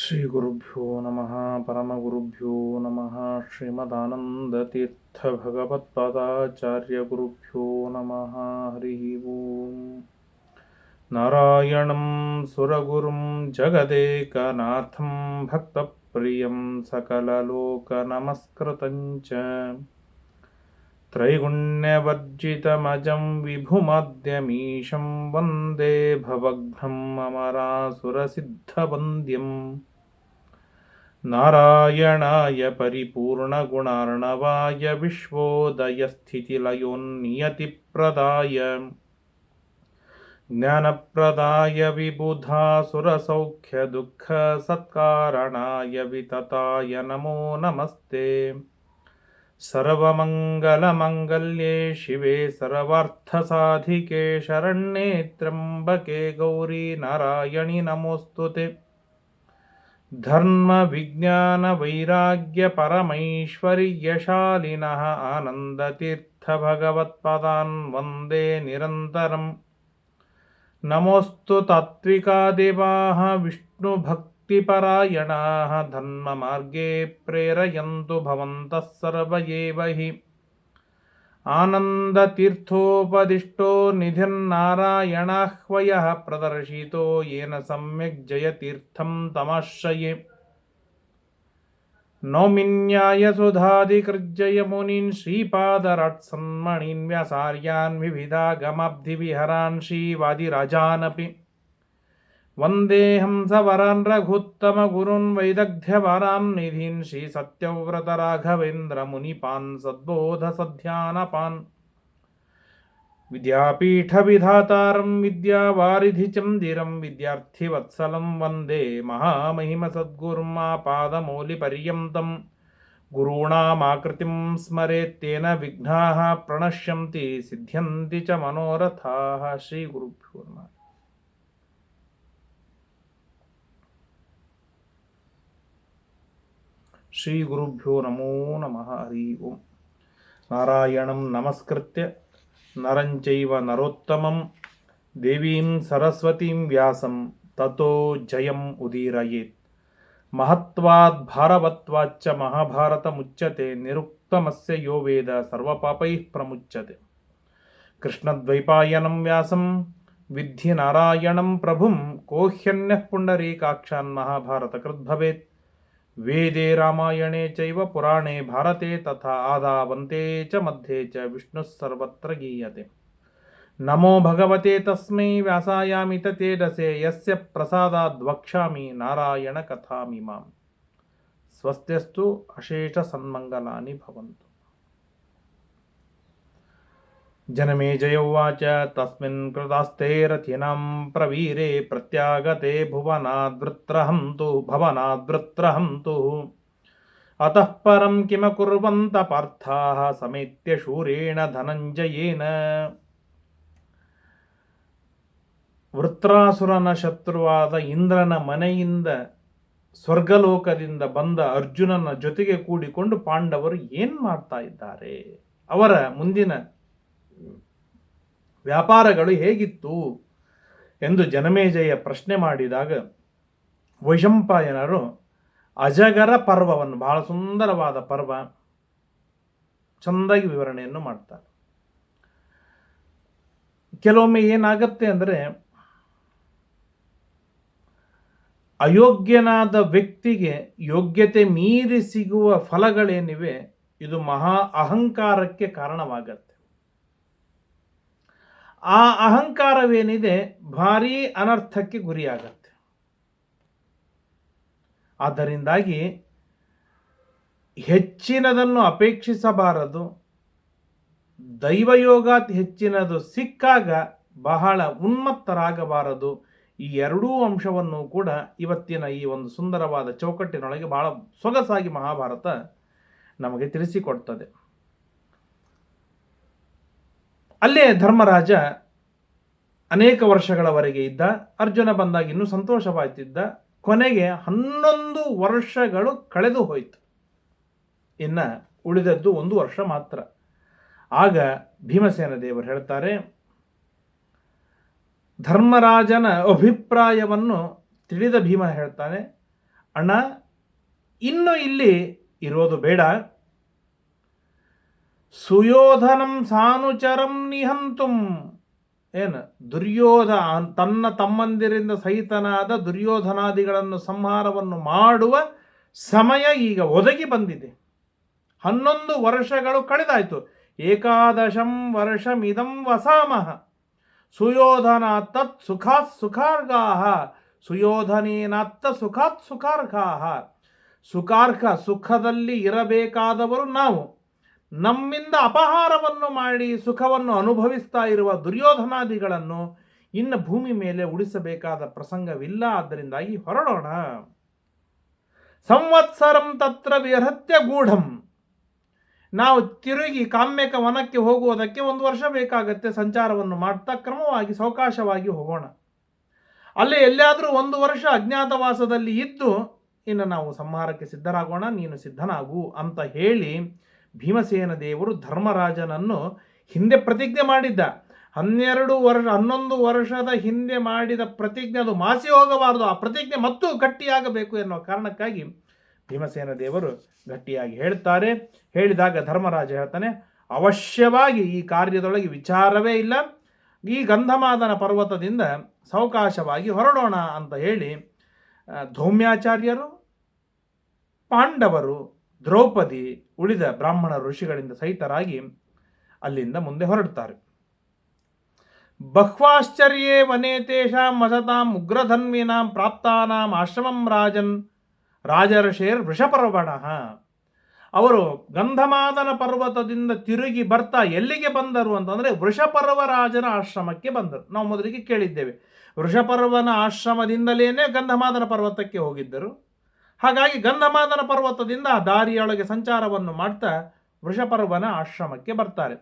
ಶ್ರೀ ಗುರುಭ್ಯೋ ನಮಃ ಪರಮಗುರುಭ್ಯೋ ನಮಃ ಶ್ರೀಮದಾನಂದತೀರ್ಥ ಭಗವತ್ಪಾದಾಚಾರ್ಯ ಗುರುಭ್ಯೋ ನಮಃ ಹರಿ ಓಂ ನಾರಾಯಣಂ ಸುರಗುರುಂ ಜಗದೇಕನಾಥಂ ಭಕ್ತಪ್ರಿಯಂ ಸಕಲಲೋಕನಮಸ್ಕೃತಂ ಚ ತ್ರೈಗುಣ್ಯವರ್ಜಿತಮಜಂ ವಿಭುಮಾದ್ಯಮೀಶಂ ವಂದೇ ಭವಘ್ನಂ ಅಮರಾಸುರಸಿದ್ಧವಂದ್ಯಂ ನಾರಾಯಣಾಯ ಪರಿಪೂರ್ಣಗುಣಾರ್ಣವಾಯ ವಿಶ್ವೋದಯಸ್ಥಿತಿಲಯೋನ್ನಿಯತಿಪ್ರದಾಯ ಜ್ಞಾನಪ್ರದಾಯ ವಿಬುಧಾಸುರಸೌಖ್ಯದುಃಖಸತ್ಕಾರಣಾಯ ವಿತತಾಯ ನಮೋ ನಮಸ್ತೆ. ಸರ್ವಮಂಗಲಮಂಗಲ್ಯೆ ಶಿವೆ ಸರ್ವಾರ್ಥಸಾಧಿಕೆ ಶರಣ್ಯೆ ತ್ರ್ಯಂಬಕೆ ಗೌರಿ ನಾರಾಯಣಿ ನಮೋಸ್ತುತೆ. ಧರ್ಮ ವಿಜ್ಞಾನ ವೈರಾಗ್ಯ ಪರಮೈಶ್ವರ್ಯಶಾಲಿನಃ ಆನಂದತೀರ್ಥ ಭಗವತ್ಪಾದಾನ್ ವಂದೇ ನಿರಂತರಂ. ನಮೋಸ್ತು ತಾತ್ವಿಕಾ ದೇವಾಃ ವಿಷ್ಣು ಭಕ್ತಿಪರಾಯಣಾಃ ಧರ್ಮ ಮಾರ್ಗೇ ಪ್ರೇರಯಂತು ಭವಂತಃ ಸರ್ವ ಏವ ಹಿ. ಆನಂದತೀರ್ಥೋಪದಿಷ್ಟೋ ನಿಧಿರ್ನಾರಾಯಣಾಹ್ವಯಃ ಪ್ರದರ್ಶಿತೋ ಯೇನ ಸಮ್ಯಕ್ ಜಯತೀರ್ಥಂ ತಮಾಶ್ರಯೇ. ನೌಮಿನ್ಯಾಯಸುಧಾಧಿಕೃಜ್ಜಯ ಮುನೀನ್ ಶ್ರೀಪಾದರಾಟ್ಸನ್ಮಣೀನ್ ವ್ಯಾಸಾರ್ಯಾನ್ ವಿವಿಧಾಗಮಾಬ್ಧಿವಿಹರಾನ್ ಶ್ರೀವಾದಿರಾಜಾನಪಿ. ವಂದೇ ಹಂಸವರಾನ್ ರಘುತ್ತಮ ಗುರುನ್ ವೈದಗ್ಧ್ಯವರಾನ್ ನಿಧೀನ್ ಶ್ರೀ ಸತ್ಯವ್ರತ ರಾಘವೇಂದ್ರ ಮುನಿಪಾನ್ ಸದ್ಬೋಧ ಸಧ್ಯಾನಪಾನ್. ವಿದ್ಯಾಪೀಠ ವಿಧಾತಾರಂ ವಿದ್ಯಾವಾರಿಧಿ ಚಂದಿರಂ ವಿದ್ಯಾರ್ಥಿವತ್ಸಲಂ ವಂದೇ ಮಹಾಮಹಿಮ ಸದ್ಗುರುಂ ಆಪಾದಮೌಲಿ ಪರ್ಯಂತಂ. ಗುರುಣಾಮಾಕೃತಿಂ ಸ್ಮರೇತ್ತೇನ ವಿಘ್ನಾಃ ಪ್ರಣಶ್ಯಂತಿ ಸಿದ್ಧ್ಯಂತಿ ಚ ಮನೋರಥಾಃ. ಶ್ರೀ ಗುರುಭ್ಯೋ ನಮಃ. ಶ್ರೀ ಗುರುಭ್ಯೋ ನಮೋ ನಮಃ ಹರಿ ಓಂ. ನಾರಾಯಣಂ ನಮಸ್ಕೃತ್ಯ ನರಂಚೈವ ನರೋತ್ತಮಂ ದೇವೀಂ ಸರಸ್ವತೀಂ ವ್ಯಾಸಂ ತತೋ ಜಯಂ ಉದೀರಯೇತ್. ಮಹತ್ವಾದ್ ಭಾರವತ್ವಾಚ್ಚ ಮಹಾಭಾರತ ಮುಚ್ಯತೆ ನಿರುಕ್ತಮಸ್ಯ ಯೋ ವೇದ ಸರ್ವಪಾಪೈಃ ಪ್ರಮುಚ್ಯತೆ. ಕೃಷ್ಣದ್ವೈಪಾಯನಂ ವ್ಯಾಸಂ ವಿದ್ಧಿ ನಾರಾಯಣಂ ಪ್ರಭುಂ ಕೋಹ್ಯನ್ಯಃ ಪುಂಡರೀಕಾಕ್ಷಾನ್ ಮಹಾಭಾರತ ಕೃದ್ಭವೇತ್. ವೇದೇ ರಾಮಾಯಣೇ ಚೈವ ಪುರಾಣೇ ಭಾರತೆ ತಥಾ ಆದಾವಂತೆ ಚ ಮಧ್ಯೆ ಚ ವಿಷ್ಣುಃ ಸರ್ವತ್ರ ಗೀಯತೆ. ನಮೋ ಭಗವತೆ ತಸ್ಮೈ ವ್ಯಾಸಾಯಾಮಿತ ತೇಜಸೇ ಯಸ್ಯ ಪ್ರಸಾದಾದ್ ವಕ್ಷ್ಯಾಮಿ ನಾರಾಯಣ ಕಥಾಮಿಮಾಂ. ಸ್ವಸ್ತ್ಯಸ್ತು ಅಶೇಷ ಸನ್ಮಂಗಲಾನಿ ಭವಂತು. ಜನಮೇಜಯ ಉವಾಚ ತಸ್ಮಿನ್ ಕೃತಾಸ್ತೆ ರಥಿನಾಂ ಪ್ರವೀರೆ ಪ್ರತ್ಯಾಗತೆ ಭವನಾದ್ವೃತ್ರಹಂತು. ಅತಃ ಪರಂ ಕಿಮಕುರ್ವಂತ ಪಾರ್ಥಾಃ ಸಮೇತ್ಯ ಶೂರೇಣ ಧನಂಜಯೇನ. ವೃತ್ರಾಸುರನ ಶತ್ರುವಾದ ಇಂದ್ರನ ಮನೆಯಿಂದ ಸ್ವರ್ಗಲೋಕದಿಂದ ಬಂದ ಅರ್ಜುನನ ಜೊತೆಗೆ ಕೂಡಿಕೊಂಡು ಪಾಂಡವರು ಏನ್ ಮಾಡ್ತಾ ಇದ್ದಾರೆ, ಅವರ ಮುಂದಿನ ವ್ಯಾಪಾರಗಳು ಹೇಗಿತ್ತು ಎಂದು ಜನಮೇಜಯ ಪ್ರಶ್ನೆ ಮಾಡಿದಾಗ ವೈಶಂಪಾಯನರು ಅಜಗರ ಪರ್ವವನ್ನು, ಬಹಳ ಸುಂದರವಾದ ಪರ್ವ, ಚೆಂದಾಗಿ ವಿವರಣೆಯನ್ನು ಮಾಡ್ತಾರೆ. ಕೆಲವೊಮ್ಮೆ ಏನಾಗತ್ತೆ ಅಂದರೆ, ಅಯೋಗ್ಯನಾದ ವ್ಯಕ್ತಿಗೆ ಯೋಗ್ಯತೆ ಮೀರಿ ಸಿಗುವ ಫಲಗಳೇನಿವೆ ಇದು ಮಹಾ ಅಹಂಕಾರಕ್ಕೆ ಕಾರಣವಾಗತ್ತೆ. ಆ ಅಹಂಕಾರವೇನಿದೆ ಭಾರೀ ಅನರ್ಥಕ್ಕೆ ಗುರಿಯಾಗತ್ತೆ. ಆದ್ದರಿಂದಾಗಿ ಹೆಚ್ಚಿನದನ್ನು ಅಪೇಕ್ಷಿಸಬಾರದು. ದೈವಯೋಗಾತ್ ಹೆಚ್ಚಿನದು ಸಿಕ್ಕಾಗ ಬಹಳ ಉನ್ಮತ್ತರಾಗಬಾರದು. ಈ ಎರಡೂ ಅಂಶವನ್ನು ಕೂಡ ಇವತ್ತಿನ ಈ ಒಂದು ಸುಂದರವಾದ ಚೌಕಟ್ಟಿನೊಳಗೆ ಬಹಳ ಸೊಗಸಾಗಿ ಮಹಾಭಾರತ ನಮಗೆ ತಿಳಿಸಿಕೊಡ್ತದೆ. ಅಲ್ಲೇ ಧರ್ಮರಾಜ ಅನೇಕ ವರ್ಷಗಳವರೆಗೆ ಇದ್ದ. ಅರ್ಜುನ ಬಂದಾಗ ಇನ್ನೂ ಸಂತೋಷವಾಯ್ತಿದ್ದ. ಕೊನೆಗೆ 11 ವರ್ಷಗಳು ಕಳೆದು ಹೋಯಿತು. ಇನ್ನು ಉಳಿದದ್ದು 1 ವರ್ಷ ಮಾತ್ರ. ಆಗ ಭೀಮಸೇನ ದೇವರು ಹೇಳ್ತಾರೆ, ಧರ್ಮರಾಜನ ಅಭಿಪ್ರಾಯವನ್ನು ತಿಳಿದ ಭೀಮ ಹೇಳ್ತಾನೆ, ಅಣ್ಣ ಇನ್ನು ಇಲ್ಲಿ ಇರೋದು ಬೇಡ, ಸುಯೋಧನಂ ಸಾನುಚರಂ ನಿಹಂತುಂ, ಏನು ತನ್ನ ತಮ್ಮಂದಿರಿಂದ ಸಹಿತನಾದ ದುರ್ಯೋಧನಾದಿಗಳನ್ನು ಸಂಹಾರವನ್ನು ಮಾಡುವ ಸಮಯ ಈಗ ಒದಗಿ ಬಂದಿದೆ. 11 ವರ್ಷಗಳು ಕಳೆದಾಯಿತು. ಏಕಾದಶಂ ವರ್ಷಮಿದಂ ವಸಾಮಹ ಸುಯೋಧನಾತ್ತತ್ ಸುಖಾತ್ ಸುಖಾರ್ಗಾಹ ಸುಯೋಧನೇನಾತ್ತ ಸುಖಾತ್ ಸುಖಾರ್ಗಾಹ. ಸುಖದಲ್ಲಿ ಇರಬೇಕಾದವರು ನಾವು, ನಮ್ಮಿಂದ ಅಪಹಾರವನ್ನು ಮಾಡಿ ಸುಖವನ್ನು ಅನುಭವಿಸ್ತಾ ಇರುವ ದುರ್ಯೋಧನಾದಿಗಳನ್ನು ಇನ್ನು ಭೂಮಿ ಮೇಲೆ ಉಳಿಸಬೇಕಾದ ಪ್ರಸಂಗವಿಲ್ಲ. ಆದ್ದರಿಂದಾಗಿ ಹೊರಡೋಣ. ಸಂವತ್ಸರಂ ತತ್ರ ವಿಹತ್ಯ ಗೂಢಂ, ನಾವು ತಿರುಗಿ ಕಾಮ್ಯಕ ವನಕ್ಕೆ ಹೋಗುವುದಕ್ಕೆ 1 ವರ್ಷ ಬೇಕಾಗತ್ತೆ. ಸಂಚಾರವನ್ನು ಮಾಡ್ತಾ ಕ್ರಮವಾಗಿ ಸಾವಕಾಶವಾಗಿ ಹೋಗೋಣ. ಅಲ್ಲೇ ಎಲ್ಲಿಯಾದರೂ 1 ವರ್ಷ ಅಜ್ಞಾತವಾಸದಲ್ಲಿ ಇದ್ದು ಇನ್ನು ನಾವು ಸಂಹಾರಕ್ಕೆ ಸಿದ್ಧರಾಗೋಣ, ನೀನು ಸಿದ್ಧನಾಗು ಅಂತ ಹೇಳಿ ಭೀಮಸೇನ ದೇವರು ಧರ್ಮರಾಜನನ್ನು ಹಿಂದೆ ಪ್ರತಿಜ್ಞೆ ಮಾಡಿದ್ದ. 11 ವರ್ಷದ ಹಿಂದೆ ಮಾಡಿದ ಪ್ರತಿಜ್ಞೆ ಅದು ಮಾಸಿ ಹೋಗಬಾರದು. ಆ ಪ್ರತಿಜ್ಞೆ ಮತ್ತೂ ಗಟ್ಟಿಯಾಗಬೇಕು ಎನ್ನುವ ಕಾರಣಕ್ಕಾಗಿ ಭೀಮಸೇನ ದೇವರು ಗಟ್ಟಿಯಾಗಿ ಹೇಳ್ತಾರೆ. ಹೇಳಿದಾಗ ಧರ್ಮರಾಜ ಹೇಳ್ತಾನೆ, ಅವಶ್ಯವಾಗಿ ಈ ಕಾರ್ಯದೊಳಗೆ ವಿಚಾರವೇ ಇಲ್ಲ, ಈ ಗಂಧಮಾದನ ಪರ್ವತದಿಂದ ಸಾವಕಾಶವಾಗಿ ಹೊರಡೋಣ ಅಂತ ಹೇಳಿ ಧೌಮ್ಯಾಚಾರ್ಯರು, ಪಾಂಡವರು, ದ್ರೌಪದಿ, ಉಳಿದ ಬ್ರಾಹ್ಮಣ ಋಷಿಗಳಿಂದ ಸಹಿತರಾಗಿ ಅಲ್ಲಿಂದ ಮುಂದೆ ಹೊರಡ್ತಾರೆ. ಬಹ್ವಾಶ್ಚರ್ಯೇ ವನೇ ತೇಷಾಂ ವಸತಾಂ ಉಗ್ರಧನ್ವಿನಾಂ ಪ್ರಾಪ್ತಾನಾಂ ಆಶ್ರಮಂ ರಾಜರ್ಷೇರ್ ವೃಷಪರ್ವಣಃ. ಅವರು ಗಂಧಮಾದನ ಪರ್ವತದಿಂದ ತಿರುಗಿ ಬರ್ತಾ ಎಲ್ಲಿಗೆ ಬಂದರು ಅಂತಂದರೆ ವೃಷಪರ್ವರಾಜನ ಆಶ್ರಮಕ್ಕೆ ಬಂದರು. ನಾವು ಮೊದಲಿಗೆ ಕೇಳಿದ್ದೇವೆ, ವೃಷಪರ್ವನ ಆಶ್ರಮದಿಂದಲೇ ಗಂಧಮಾದನ ಪರ್ವತಕ್ಕೆ ಹೋಗಿದ್ದರು. ಹಾಗಾಗಿ ಗಂಧಮಾದನ ಪರ್ವತದಿಂದ ಆ ದಾರಿಯೊಳಗೆ ಸಂಚಾರವನ್ನು ಮಾಡ್ತಾ ವೃಷಪರ್ವನ ಆಶ್ರಮಕ್ಕೆ ಬರ್ತಾರೆ.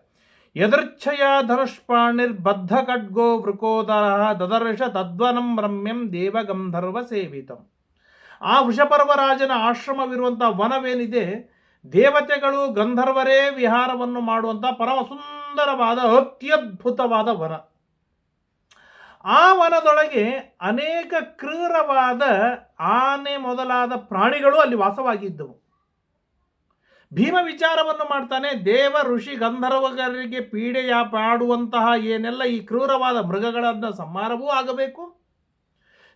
ಯದೃಚ್ಛಯ ಧನುಷ್ಪಾಣಿರ್ಬದ್ಧ ಖಡ್ಗೋ ವೃಕೋದರ ದದರ್ಶ ತದ್ವನಂ ರಮ್ಯಂ ದೇವಗಂಧರ್ವ ಸೇವಿತಂ. ಆ ವೃಷಪರ್ವರಾಜನ ಆಶ್ರಮವಿರುವಂಥ ವನವೇನಿದೆ, ದೇವತೆಗಳು ಗಂಧರ್ವರೇ ವಿಹಾರವನ್ನು ಮಾಡುವಂಥ ಪರಮ ಸುಂದರವಾದ ಅತ್ಯದ್ಭುತವಾದ ವನ. ಆ ವನದೊಳಗೆ ಅನೇಕ ಕ್ರೂರವಾದ ಆನೆ ಮೊದಲಾದ ಪ್ರಾಣಿಗಳು ಅಲ್ಲಿ ವಾಸವಾಗಿದ್ದವು. ಭೀಮ ವಿಚಾರವನ್ನು ಮಾಡ್ತಾನೆ, ದೇವ ಋಷಿ ಗಂಧರ್ವರಿಗೆ ಪೀಡೆಯ ಪಾಡುವಂತಹ ಏನೆಲ್ಲ ಈ ಕ್ರೂರವಾದ ಮೃಗಗಳನ್ನು ಸಂಹಾರವೂ ಆಗಬೇಕು,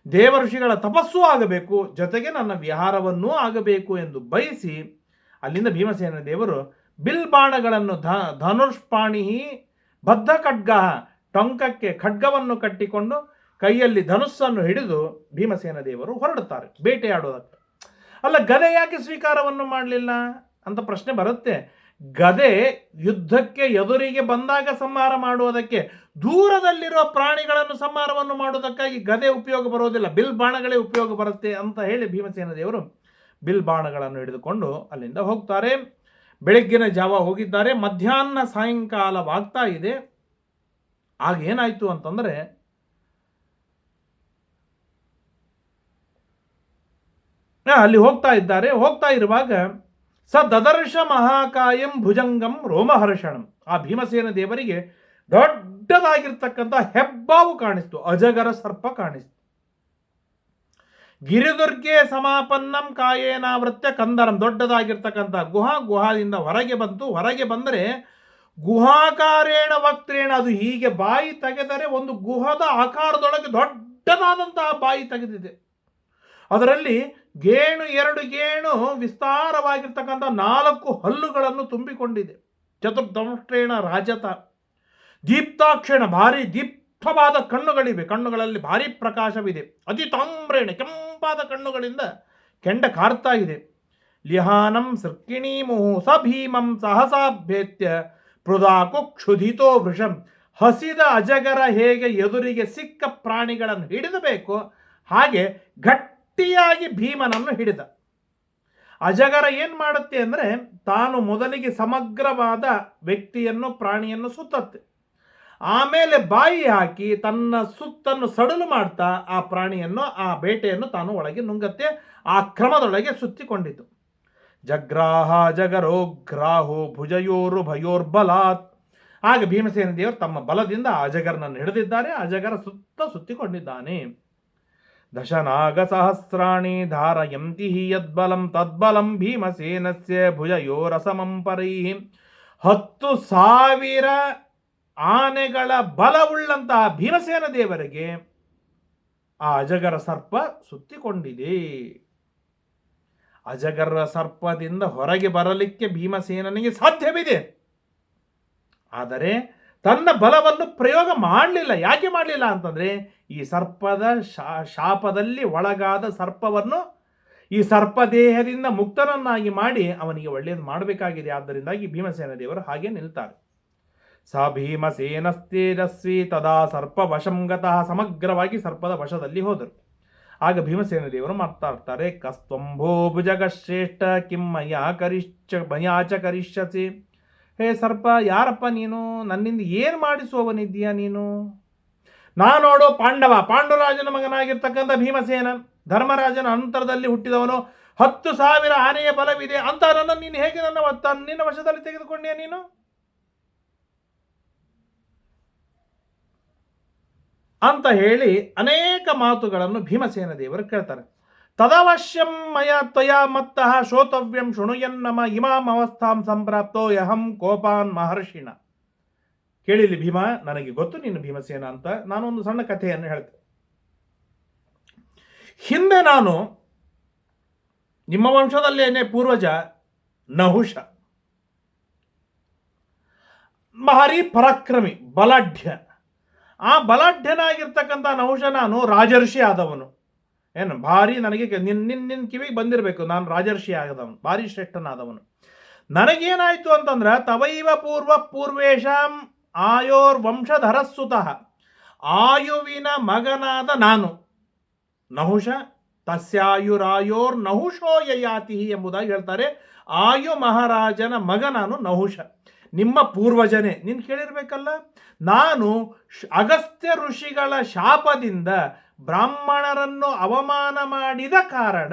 ದೇವ ಋಷಿಗಳ ತಪಸ್ಸೂ ಆಗಬೇಕು, ಜೊತೆಗೆ ನನ್ನ ವಿಹಾರವನ್ನೂ ಆಗಬೇಕು ಎಂದು ಬಯಸಿ ಅಲ್ಲಿಂದ ಭೀಮಸೇನ ದೇವರು ಬಿಲ್ಬಾಣಗಳನ್ನು ಧನುಷ್ಪಾಣಿ ಬದ್ಧ ಖಡ್ಗ, ಟೊಂಕಕ್ಕೆ ಖಡ್ಗವನ್ನು ಕಟ್ಟಿಕೊಂಡು ಕೈಯಲ್ಲಿ ಧನುಸ್ಸನ್ನು ಹಿಡಿದು ಭೀಮಸೇನ ದೇವರು ಹೊರಡುತ್ತಾರೆ ಬೇಟೆಯಾಡೋದಕ್ಕೆ. ಅಲ್ಲ, ಗದೆ ಯಾಕೆ ಸ್ವೀಕಾರವನ್ನು ಮಾಡಲಿಲ್ಲ ಅಂತ ಪ್ರಶ್ನೆ ಬರುತ್ತೆ. ಗದೆ ಯುದ್ಧಕ್ಕೆ ಎದುರಿಗೆ ಬಂದಾಗ ಸಂಹಾರ ಮಾಡುವುದಕ್ಕೆ, ದೂರದಲ್ಲಿರುವ ಪ್ರಾಣಿಗಳನ್ನು ಸಂಹಾರವನ್ನು ಮಾಡುವುದಕ್ಕಾಗಿ ಗದೆ ಉಪಯೋಗ ಬರೋದಿಲ್ಲ, ಬಿಲ್ ಬಾಣಗಳೇ ಉಪಯೋಗ ಬರುತ್ತೆ ಅಂತ ಹೇಳಿ ಭೀಮಸೇನ ದೇವರು ಬಿಲ್ ಬಾಣಗಳನ್ನು ಹಿಡಿದುಕೊಂಡು ಅಲ್ಲಿಂದ ಹೋಗ್ತಾರೆ. ಬೆಳಗ್ಗಿನ ಜಾವ ಹೋಗಿದ್ದಾರೆ, ಮಧ್ಯಾಹ್ನ ಸಾಯಂಕಾಲವಾಗ್ತಾ ಇದೆ. ಆಗೇನಾಯಿತು ಅಂತಂದರೆ, ಅಲ್ಲಿ ಹೋಗ್ತಾ ಇದ್ದಾರೆ. ಹೋಗ್ತಾ ಇರುವಾಗ ದದರ್ಶ ಮಹಾಕಾಯಂ ಭುಜಂಗಂ ರೋಮಹರ್ಷಣಂ. ಆ ಭೀಮಸೇನ ದೇವರಿಗೆ ದೊಡ್ಡದಾಗಿರ್ತಕ್ಕಂಥ ಹೆಬ್ಬಾವು ಕಾಣಿಸ್ತು, ಅಜಗರ ಸರ್ಪ ಕಾಣಿಸ್ತು. ಗಿರಿದುರ್ಗೆ ಸಮಾಪನ್ನಂ ಕಾಯೇನಾವೃತ್ಯ ಕಂದರಂ. ದೊಡ್ಡದಾಗಿರ್ತಕ್ಕಂಥ ಗುಹಾದಿಂದ ಹೊರಗೆ ಬಂತು. ಹೊರಗೆ ಬಂದರೆ ಗುಹಾಕಾರೇಣ ವಕ್ತ್ರೇಣ, ಅದು ಹೀಗೆ ಬಾಯಿ ತೆಗೆದರೆ ಒಂದು ಗುಹದ ಆಕಾರದೊಳಗೆ ದೊಡ್ಡದಾದಂತಹ ಬಾಯಿ ತೆಗೆದಿದೆ. ಅದರಲ್ಲಿ 2 ಗೇಣು ವಿಸ್ತಾರವಾಗಿರ್ತಕ್ಕಂಥ 4 ಹಲ್ಲುಗಳನ್ನು ತುಂಬಿಕೊಂಡಿದೆ. ಚತುರ್ದಂಷ್ಟ್ರೇಣ ರಾಜತ ದೀಪ್ತಾಕ್ಷೇಣ, ಭಾರಿ ದೀಪ್ತವಾದ ಕಣ್ಣುಗಳಿವೆ, ಕಣ್ಣುಗಳಲ್ಲಿ ಭಾರಿ ಪ್ರಕಾಶವಿದೆ. ಅತಿ ತಾಮ್ರೇಣ, ಕೆಂಪಾದ ಕಣ್ಣುಗಳಿಂದ ಕೆಂಡ ಕಾರ್ತಾ ಇದೆ. ಲಿಹಾನಂ ಸೃಕ್ಕಿಣೀಮುಹು ಸ ಭೀಮಂ ಸಹಸಾಭ್ಯೇತ್ಯ ಪೃದಾಕು ಕ್ಷುಧಿತೋ ವೃಷಂ. ಹಸಿದ ಅಜಗರ ಹೇಗೆ ಎದುರಿಗೆ ಸಿಕ್ಕ ಪ್ರಾಣಿಗಳನ್ನು ಹಿಡಿದಬೇಕು, ಹಾಗೆ ಗಟ್ಟಿಯಾಗಿ ಭೀಮನನ್ನು ಹಿಡಿದ. ಅಜಗರ ಏನು ಮಾಡುತ್ತೆ ಅಂದರೆ, ತಾನು ಮೊದಲಿಗೆ ಸಮಗ್ರವಾದ ವ್ಯಕ್ತಿಯನ್ನು, ಪ್ರಾಣಿಯನ್ನು ಸುತ್ತತ್ತೆ, ಆಮೇಲೆ ಬಾಯಿ ಹಾಕಿ ತನ್ನ ಸುತ್ತನ್ನು ಸಡಲು ಮಾಡ್ತಾ ಆ ಪ್ರಾಣಿಯನ್ನು, ಆ ಬೇಟೆಯನ್ನು ತಾನು ಒಳಗೆ ನುಂಗತ್ತೆ. ಆ ಕ್ರಮದೊಳಗೆ ಸುತ್ತಿಕೊಂಡಿತು. ಜಗ್ರಾಹ ಜಗರೋಗ್ರಾಹೋ ಭುಜಯೋರು ಭಯೋರ್ಬಲಾತ್. ಆಗ ಭೀಮಸೇನ ದೇವರು ತಮ್ಮ ಬಲದಿಂದ ಅಜಗರನನ್ನು ಹಿಡಿದಿದ್ದಾರೆ. ಅಜಗರ ಸುತ್ತಿಕೊಂಡಿದ್ದಾನೆ. ದಶನಾಗಸಹಸ್ರಾಣಿ ಧಾರಯಂತಿ ಯದ್ಬಲಂ ತದ್ಬಲಂ ಭೀಮಸೇನಸ್ಯ ಭುಜಯೋರಸಮಂ ಪರೈಃ. 10,000 ಆನೆಗಳ ಬಲವುಳ್ಳಂತಹ ಭೀಮಸೇನ ದೇವರಿಗೆ ಆ ಅಜಗರ ಸರ್ಪ ಸುತ್ತಿಕೊಂಡಿದೆ. ಅಜಗರ ಸರ್ಪದಿಂದ ಹೊರಗೆ ಬರಲಿಕ್ಕೆ ಭೀಮಸೇನನಿಗೆ ಸಾಧ್ಯವಿದೆ. ಆದರೆ ತನ್ನ ಬಲವನ್ನು ಪ್ರಯೋಗ ಮಾಡಲಿಲ್ಲ. ಯಾಕೆ ಮಾಡಲಿಲ್ಲ ಅಂತಂದರೆ, ಈ ಸರ್ಪದ ಶಾಪದಲ್ಲಿ ಒಳಗಾದ ಸರ್ಪವನ್ನು ಈ ಸರ್ಪದೇಹದಿಂದ ಮುಕ್ತನನ್ನಾಗಿ ಮಾಡಿ ಅವನಿಗೆ ಒಳ್ಳೆಯದು ಮಾಡಬೇಕಾಗಿದೆ. ಆದ್ದರಿಂದಾಗಿ ಭೀಮಸೇನ ದೇವರು ಹಾಗೆ ನಿಲ್ತಾರೆ. ಸ ಭೀಮಸೇನಸ್ತೇಜಸ್ವಿ ತದಾ ಸರ್ಪ ವಶಂಗತಃ. ಸಮಗ್ರವಾಗಿ ಸರ್ಪದ ವಶದಲ್ಲಿ ಹೋದರು. ಆಗ ಭೀಮಸೇನ ದೇವರು ಮಾತಾಡ್ತಾರೆ, ಕಸ್ತ್ವಂಭೋ ಭುಜಗ ಶ್ರೇಷ್ಠ ಕಿಂ ಮಯಾಚ ಕರಿಷ್ಯಸಿ. ಹೇ ಸರ್ಪ, ಯಾರಪ್ಪ ನೀನು? ನನ್ನಿಂದ ಏನು ಮಾಡಿಸುವವನಿದ್ದೀಯಾ ನೀನು? ನಾನೋಡು ಪಾಂಡುರಾಜನ ಮಗನಾಗಿರ್ತಕ್ಕಂಥ ಭೀಮಸೇನ, ಧರ್ಮರಾಜನ ಅಂತರದಲ್ಲಿ ಹುಟ್ಟಿದವನು. 10,000 ಆನೆಯ ಬಲವಿದೆ ಅಂತ ನನ್ನ ನೀನು ಹೇಗೆ ನಿನ್ನ ವಶದಲ್ಲಿ ತೆಗೆದುಕೊಂಡ್ಯಾ ನೀನು? ಅಂತ ಹೇಳಿ ಅನೇಕ ಮಾತುಗಳನ್ನು ಭೀಮಸೇನ ದೇವರು ಕೇಳ್ತಾರೆ. ತದವಶ್ಯಂ ಮಯ ತ್ವಯಾ ಮತ್ತಃ ಶ್ರೋತವ್ಯಂ ಶೃಣುಯನ್ನಮ ಇಮಾಂ ಅವಸ್ಥಾಂ ಸಂಪ್ರಾಪ್ತೋ ಯಹಂ ಕೋಪಾನ್ ಮಹರ್ಷಿಣ. ಕೇಳಿಲಿ ಭೀಮ, ನನಗೆ ಗೊತ್ತು ನೀನು ಭೀಮಸೇನ ಅಂತ. ನಾನೊಂದು ಸಣ್ಣ ಕಥೆಯನ್ನು ಹೇಳ್ತೇನೆ. ಹಿಂದೆ ನಾನು ನಿಮ್ಮ ವಂಶದಲ್ಲೇನೆ ಪೂರ್ವಜ ನಹುಷ, ಭಾರಿ ಪರಾಕ್ರಮಿ, ಬಲಾಢ್ಯ. ಆ ಬಲಾಢ್ಯನಾಗಿರ್ತಕ್ಕಂಥ ನಹುಷ ನಾನು ರಾಜರ್ಷಿ ಆದವನು. ಏನು ಭಾರಿ ನನಗೆ ನಿನ್ನ ಕಿವಿಗೆ ಬಂದಿರಬೇಕು, ನಾನು ರಾಜರ್ಷಿ ಆಗದವನು, ಭಾರಿ ಶ್ರೇಷ್ಠನಾದವನು. ನನಗೇನಾಯಿತು ಅಂತಂದ್ರೆ, ತವೈವ ಪೂರ್ವೇಶಾಂ ಆಯೋರ್ ವಂಶಧರಸ್ಸುತಃ, ಆಯುವಿನ ಮಗನಾದ ನಾನು ನಹುಷ, ತಸ್ಯಾಯುರಾಯೋರ್ ನಹುಷೋ ಯಯಾತಿ ಎಂಬುದಾಗಿ ಹೇಳ್ತಾರೆ. ಆಯು ಮಹಾರಾಜನ ಮಗ ನಾನು ನಹುಷ, ನಿಮ್ಮ ಪೂರ್ವಜನೇ. ನೀನು ಕೇಳಿರ್ಬೇಕಲ್ಲ, ನಾನು ಅಗಸ್ತ್ಯ ಋಷಿಗಳ ಶಾಪದಿಂದ ಬ್ರಾಹ್ಮಣರನ್ನು ಅವಮಾನ ಮಾಡಿದ ಕಾರಣ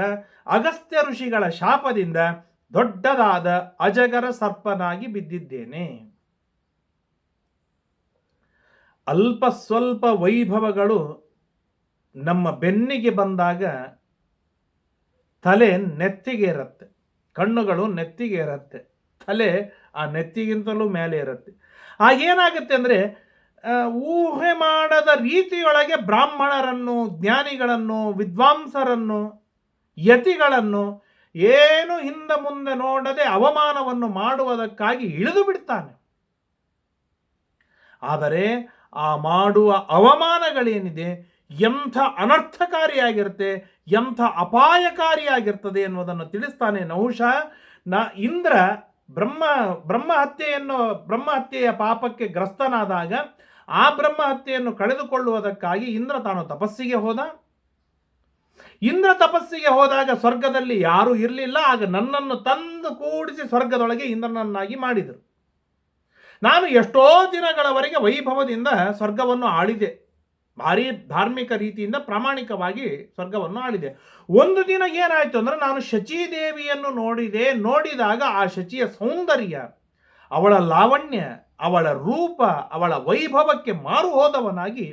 ಅಗಸ್ತ್ಯ ಋಷಿಗಳ ಶಾಪದಿಂದ ದೊಡ್ಡದಾದ ಅಜಗರ ಸರ್ಪನಾಗಿ ಬಿದ್ದಿದ್ದೇನೆ. ಅಲ್ಪ ಸ್ವಲ್ಪ ವೈಭವಗಳು ನಮ್ಮ ಬೆನ್ನಿಗೆ ಬಂದಾಗ ತಲೆ ನೆತ್ತಿಗೆ ಇರುತ್ತೆ, ಕಣ್ಣುಗಳು ನೆತ್ತಿಗೆ ಇರುತ್ತೆ, ತಲೆ ಆ ನೆತ್ತಿಗಿಂತಲೂ ಮೇಲೆ ಇರುತ್ತೆ. ಆಗೇನಾಗುತ್ತೆ ಅಂದರೆ, ಊಹೆ ಮಾಡದ ರೀತಿಯೊಳಗೆ ಬ್ರಾಹ್ಮಣರನ್ನು, ಜ್ಞಾನಿಗಳನ್ನು, ವಿದ್ವಾಂಸರನ್ನು, ಯತಿಗಳನ್ನು ಏನು ಹಿಂದೆ ಮುಂದೆ ನೋಡದೆ ಅವಮಾನವನ್ನು ಮಾಡುವುದಕ್ಕಾಗಿ ಇಳಿದು ಬಿಡ್ತಾನೆ. ಆದರೆ ಆ ಮಾಡುವ ಅವಮಾನಗಳೇನಿದೆ ಎಂಥ ಅನರ್ಥಕಾರಿಯಾಗಿರುತ್ತೆ, ಎಂಥ ಅಪಾಯಕಾರಿಯಾಗಿರ್ತದೆ ಎನ್ನುವುದನ್ನು ತಿಳಿಸ್ತಾನೆ ನಹುಷ. ಇಂದ್ರ ಬ್ರಹ್ಮಹತ್ಯೆಯ ಪಾಪಕ್ಕೆ ಗ್ರಸ್ತನಾದಾಗ ಆ ಬ್ರಹ್ಮಹತ್ಯೆಯನ್ನು ಕಳೆದುಕೊಳ್ಳುವುದಕ್ಕಾಗಿ ಇಂದ್ರ ತಾನು ತಪಸ್ಸಿಗೆ ಹೋದ. ಇಂದ್ರ ತಪಸ್ಸಿಗೆ ಹೋದಾಗ ಸ್ವರ್ಗದಲ್ಲಿ ಯಾರೂ ಇರಲಿಲ್ಲ. ಆಗ ನನ್ನನ್ನು ತಂದು ಕೂಡಿಸಿ ಸ್ವರ್ಗದೊಳಗೆ ಇಂದ್ರನನ್ನಾಗಿ ಮಾಡಿದರು. ನಾನು ಎಷ್ಟೋ ದಿನಗಳವರೆಗೆ ವೈಭವದಿಂದ ಸ್ವರ್ಗವನ್ನು ಆಳಿದೆ. ಭಾರಿ ಧಾರ್ಮಿಕ ರೀತಿಯಿಂದ ಪ್ರಾಮಾಣಿಕವಾಗಿ ಸ್ವರ್ಗವನ್ನು ಆಳಿದೆ. ಒಂದು ದಿನ ಏನಾಯಿತು ಅಂದರೆ, ನಾನು ಶಚೀದೇವಿಯನ್ನು ನೋಡಿದಾಗ ಆ ಶಚಿಯ ಸೌಂದರ್ಯ, ಅವಳ ಲಾವಣ್ಯ, ಅವಳ ರೂಪ, ಅವಳ ವೈಭವಕ್ಕೆ ಮಾರು ಹೋದವನಾಗಿ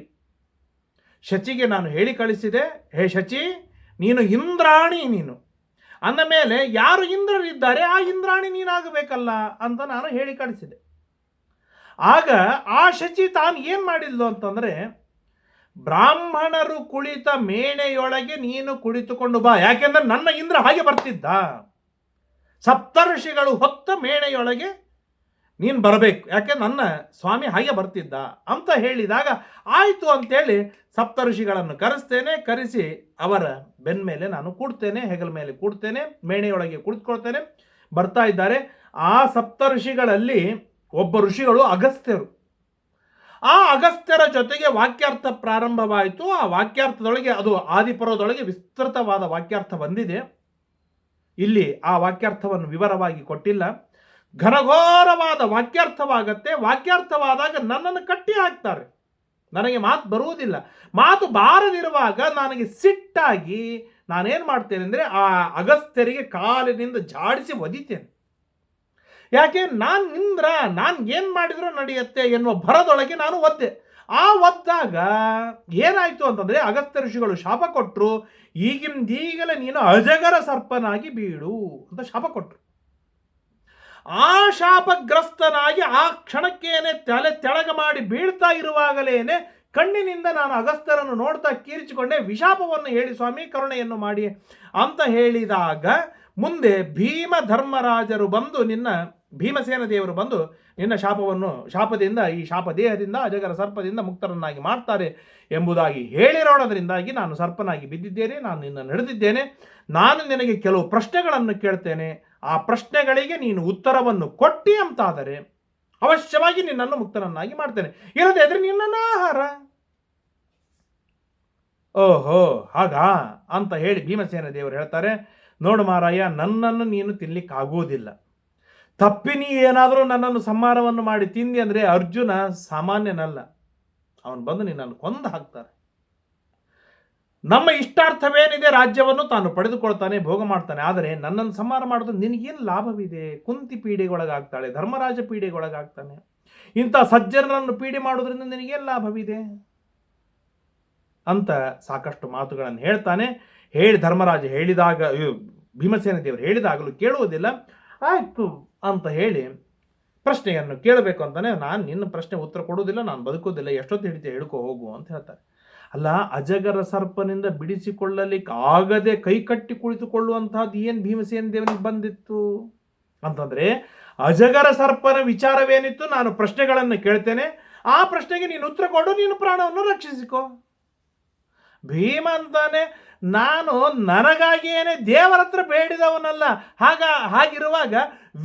ಶಚಿಗೆ ನಾನು ಹೇಳಿ ಕಳಿಸಿದೆ, ಹೇ ಶಚಿ, ನೀನು ಇಂದ್ರಾಣಿ. ನೀನು ಅಂದ ಮೇಲೆ ಯಾರು ಇಂದ್ರರಿದ್ದಾರೆ ಆ ಇಂದ್ರಾಣಿ ನೀನಾಗಬೇಕಲ್ಲ ಅಂತ ನಾನು ಹೇಳಿ ಕಳಿಸಿದೆ. ಆಗ ಆ ಶಚಿ ತಾನು ಏನು ಮಾಡಿದ್ಲು ಅಂತಂದರೆ, ಬ್ರಾಹ್ಮಣರು ಕುಳಿತ ಮೇಣೆಯೊಳಗೆ ನೀನು ಕುಳಿತುಕೊಂಡು ಬಾ. ಯಾಕೆಂದ್ರೆ ನನ್ನ ಇಂದ್ರ ಹಾಗೆ ಬರ್ತಿದ್ದ, ಸಪ್ತರ್ಷಿಗಳು ಹೊತ್ತ ಮೇಣೆಯೊಳಗೆ ನೀನು ಬರಬೇಕು, ಯಾಕೆ ನನ್ನ ಸ್ವಾಮಿ ಹಾಗೆ ಬರ್ತಿದ್ದ ಅಂತ ಹೇಳಿದಾಗ, ಆಯಿತು ಅಂತೇಳಿ ಸಪ್ತರ್ಷಿಗಳನ್ನು ಕರೆಸಿ ಅವರ ಬೆನ್ನ ಮೇಲೆ ನಾನು ಕೂಡ್ತೇನೆ, ಹೆಗಲ ಮೇಲೆ ಕೂಡ್ತೇನೆ, ಮೇಣೆಯೊಳಗೆ ಕುಳಿತುಕೊಳ್ತೇನೆ. ಬರ್ತಾ ಇದ್ದಾರೆ. ಆ ಸಪ್ತರ್ಷಿಗಳಲ್ಲಿ ಒಬ್ಬ ಋಷಿಗಳು ಅಗಸ್ತ್ಯರು. ಆ ಅಗಸ್ತ್ಯರ ಜೊತೆಗೆ ವಾಕ್ಯಾರ್ಥ ಪ್ರಾರಂಭವಾಯಿತು. ಆ ವಾಕ್ಯಾರ್ಥದೊಳಗೆ, ಅದು ಆದಿಪರ್ವದೊಳಗೆ ವಿಸ್ತೃತವಾದ ವಾಕ್ಯಾರ್ಥ ಬಂದಿದೆ. ಇಲ್ಲಿ ಆ ವಾಕ್ಯಾರ್ಥವನ್ನು ವಿವರವಾಗಿ ಕೊಟ್ಟಿಲ್ಲ. ಘನಘೋರವಾದ ವಾಕ್ಯಾರ್ಥವಾಗತ್ತೆ. ವಾಕ್ಯಾರ್ಥವಾದಾಗ ನನ್ನನ್ನು ಕಟ್ಟಿ ಹಾಕ್ತಾರೆ, ನನಗೆ ಮಾತು ಬರುವುದಿಲ್ಲ. ಮಾತು ಬಾರದಿರುವಾಗ ನನಗೆ ಸಿಟ್ಟಾಗಿ ನಾನೇನು ಮಾಡ್ತೇನೆ ಅಂದರೆ, ಆ ಅಗಸ್ತ್ಯರಿಗೆ ಕಾಲಿನಿಂದ ಜಾಡಿಸಿ ಒದಿತೇನೆ. ಯಾಕೆ, ನಾನು ಏನು ಮಾಡಿದರೂ ನಡೆಯುತ್ತೆ ಎನ್ನುವ ಭರದೊಳಗೆ ನಾನು ಒದ್ದೆ. ಆ ಒದ್ದಾಗ ಏನಾಯ್ತು ಅಂತಂದ್ರೆ ಅಗಸ್ತ್ಯ ಋಷಿಗಳು ಶಾಪ ಕೊಟ್ಟರು, ಈಗಿಂದೀಗಲೇ ನೀನು ಅಜಗರ ಸರ್ಪನಾಗಿ ಬೀಳು ಅಂತ ಶಾಪ ಕೊಟ್ಟರು. ಆ ಶಾಪಗ್ರಸ್ತನಾಗಿ ಆ ಕ್ಷಣಕ್ಕೇನೆ ತಲೆ ತೆಳಗ ಮಾಡಿ ಬೀಳ್ತಾ ಇರುವಾಗಲೇನೆ ಕಣ್ಣಿನಿಂದ ನಾನು ಅಗಸ್ತ್ಯರನ್ನು ನೋಡ್ತಾ ಕೀರಿಸಿಕೊಂಡೆ, ವಿಶಾಪವನ್ನು ಹೇಳಿ ಸ್ವಾಮಿ ಕರುಣೆಯನ್ನು ಮಾಡಿ ಅಂತ ಹೇಳಿದಾಗ ಮುಂದೆ ಭೀಮ ಧರ್ಮರಾಜರು ಬಂದು ಭೀಮಸೇನ ದೇವರು ಬಂದು ನಿನ್ನ ಶಾಪದಿಂದ ಈ ಶಾಪದೇಹದಿಂದ ಅಜಗರ ಸರ್ಪದಿಂದ ಮುಕ್ತರನ್ನಾಗಿ ಮಾಡ್ತಾರೆ ಎಂಬುದಾಗಿ ಹೇಳಿರೋಣದ್ರಿಂದಾಗಿ ನಾನು ಸರ್ಪನಾಗಿ ಬಿದ್ದಿದ್ದೇನೆ, ನಾನು ನಿನ್ನ ನಡೆದಿದ್ದೇನೆ, ನಾನು ನಿನಗೆ ಕೆಲವು ಪ್ರಶ್ನೆಗಳನ್ನು ಕೇಳ್ತೇನೆ, ಆ ಪ್ರಶ್ನೆಗಳಿಗೆ ನೀನು ಉತ್ತರವನ್ನು ಕೊಟ್ಟಿ ಅಂತಾದರೆ ಅವಶ್ಯವಾಗಿ ನಿನ್ನನ್ನು ಮುಕ್ತನನ್ನಾಗಿ ಮಾಡ್ತೇನೆ, ಇಲ್ಲದೆ ಇದ್ರೆ ನಿನ್ನ ಆಹಾರ. ಓಹೋ ಹಾಗಾ ಅಂತ ಹೇಳಿ ಭೀಮಸೇನ ದೇವರು ಹೇಳ್ತಾರೆ, ನೋಡು ಮಾರಾಯ, ನನ್ನನ್ನು ನೀನು ತಿನ್ಲಿಕ್ಕಾಗುವುದಿಲ್ಲ, ತಪ್ಪಿ ನೀ ಏನಾದರೂ ನನ್ನನ್ನು ಸಂಹಾರವನ್ನು ಮಾಡಿ ತಿಂದಿ ಅಂದರೆ ಅರ್ಜುನ ಸಾಮಾನ್ಯನಲ್ಲ, ಅವನು ಬಂದು ನಿನ್ನನ್ನು ಕೊಂದು ಹಾಕ್ತಾರೆ. ನಮ್ಮ ಇಷ್ಟಾರ್ಥವೇನಿದೆ ರಾಜ್ಯವನ್ನು ತಾನು ಪಡೆದುಕೊಳ್ತಾನೆ, ಭೋಗ ಮಾಡ್ತಾನೆ, ಆದರೆ ನನ್ನನ್ನು ಸಂಹಾರ ಮಾಡೋದು ನಿನಗೇನು ಲಾಭವಿದೆ? ಕುಂತಿ ಪೀಡೆಗೊಳಗಾಗ್ತಾಳೆ, ಧರ್ಮರಾಜ ಪೀಡೆಗೊಳಗಾಗ್ತಾನೆ, ಇಂಥ ಸಜ್ಜನರನ್ನು ಪೀಡೆ ಮಾಡೋದ್ರಿಂದ ನಿನಗೇನು ಲಾಭವಿದೆ ಅಂತ ಸಾಕಷ್ಟು ಮಾತುಗಳನ್ನು ಹೇಳ್ತಾನೆ. ಧರ್ಮರಾಜ ಹೇಳಿದಾಗ, ಭೀಮಸೇನ ದೇವರು ಹೇಳಿದಾಗಲೂ ಕೇಳುವುದಿಲ್ಲ. ಆಯ್ತು ಅಂತ ಹೇಳಿ ಪ್ರಶ್ನೆಯನ್ನು ಕೇಳಬೇಕು ಅಂತಾನೆ, ನಾನು ನಿನ್ನ ಪ್ರಶ್ನೆ ಉತ್ತರ ಕೊಡುವುದಿಲ್ಲ, ನಾನು ಬದುಕೋದಿಲ್ಲ, ಎಷ್ಟೊತ್ತು ಹಿಡಿತೆ ಹೇಳ್ಕೊ ಹೋಗು ಅಂತ ಹೇಳ್ತಾರೆ. ಅಲ್ಲ, ಅಜಗರ ಸರ್ಪನಿಂದ ಬಿಡಿಸಿಕೊಳ್ಳಲಿಕ್ಕೆ ಆಗದೆ ಕೈ ಕಟ್ಟಿ ಕುಳಿತುಕೊಳ್ಳುವಂತಹದ್ದು ಏನು ಭೀಮಸೇನ ದೇವನಿಗೆ ಬಂದಿತ್ತು ಅಂತಂದ್ರೆ, ಅಜಗರ ಸರ್ಪನ ವಿಚಾರವೇನಿತ್ತು, ನಾನು ಪ್ರಶ್ನೆಗಳನ್ನು ಕೇಳ್ತೇನೆ, ಆ ಪ್ರಶ್ನೆಗೆ ನೀನು ಉತ್ತರ ಕೊಡು, ನೀನು ಪ್ರಾಣವನ್ನು ರಕ್ಷಿಸಿಕೋ. ಭೀಮ ಅಂತಾನೆ, ನಾನು ನನಗಾಗಿಯೇನೆ ದೇವರ ಹತ್ರ ಬೇಡಿದವನಲ್ಲ, ಹಾಗಿರುವಾಗ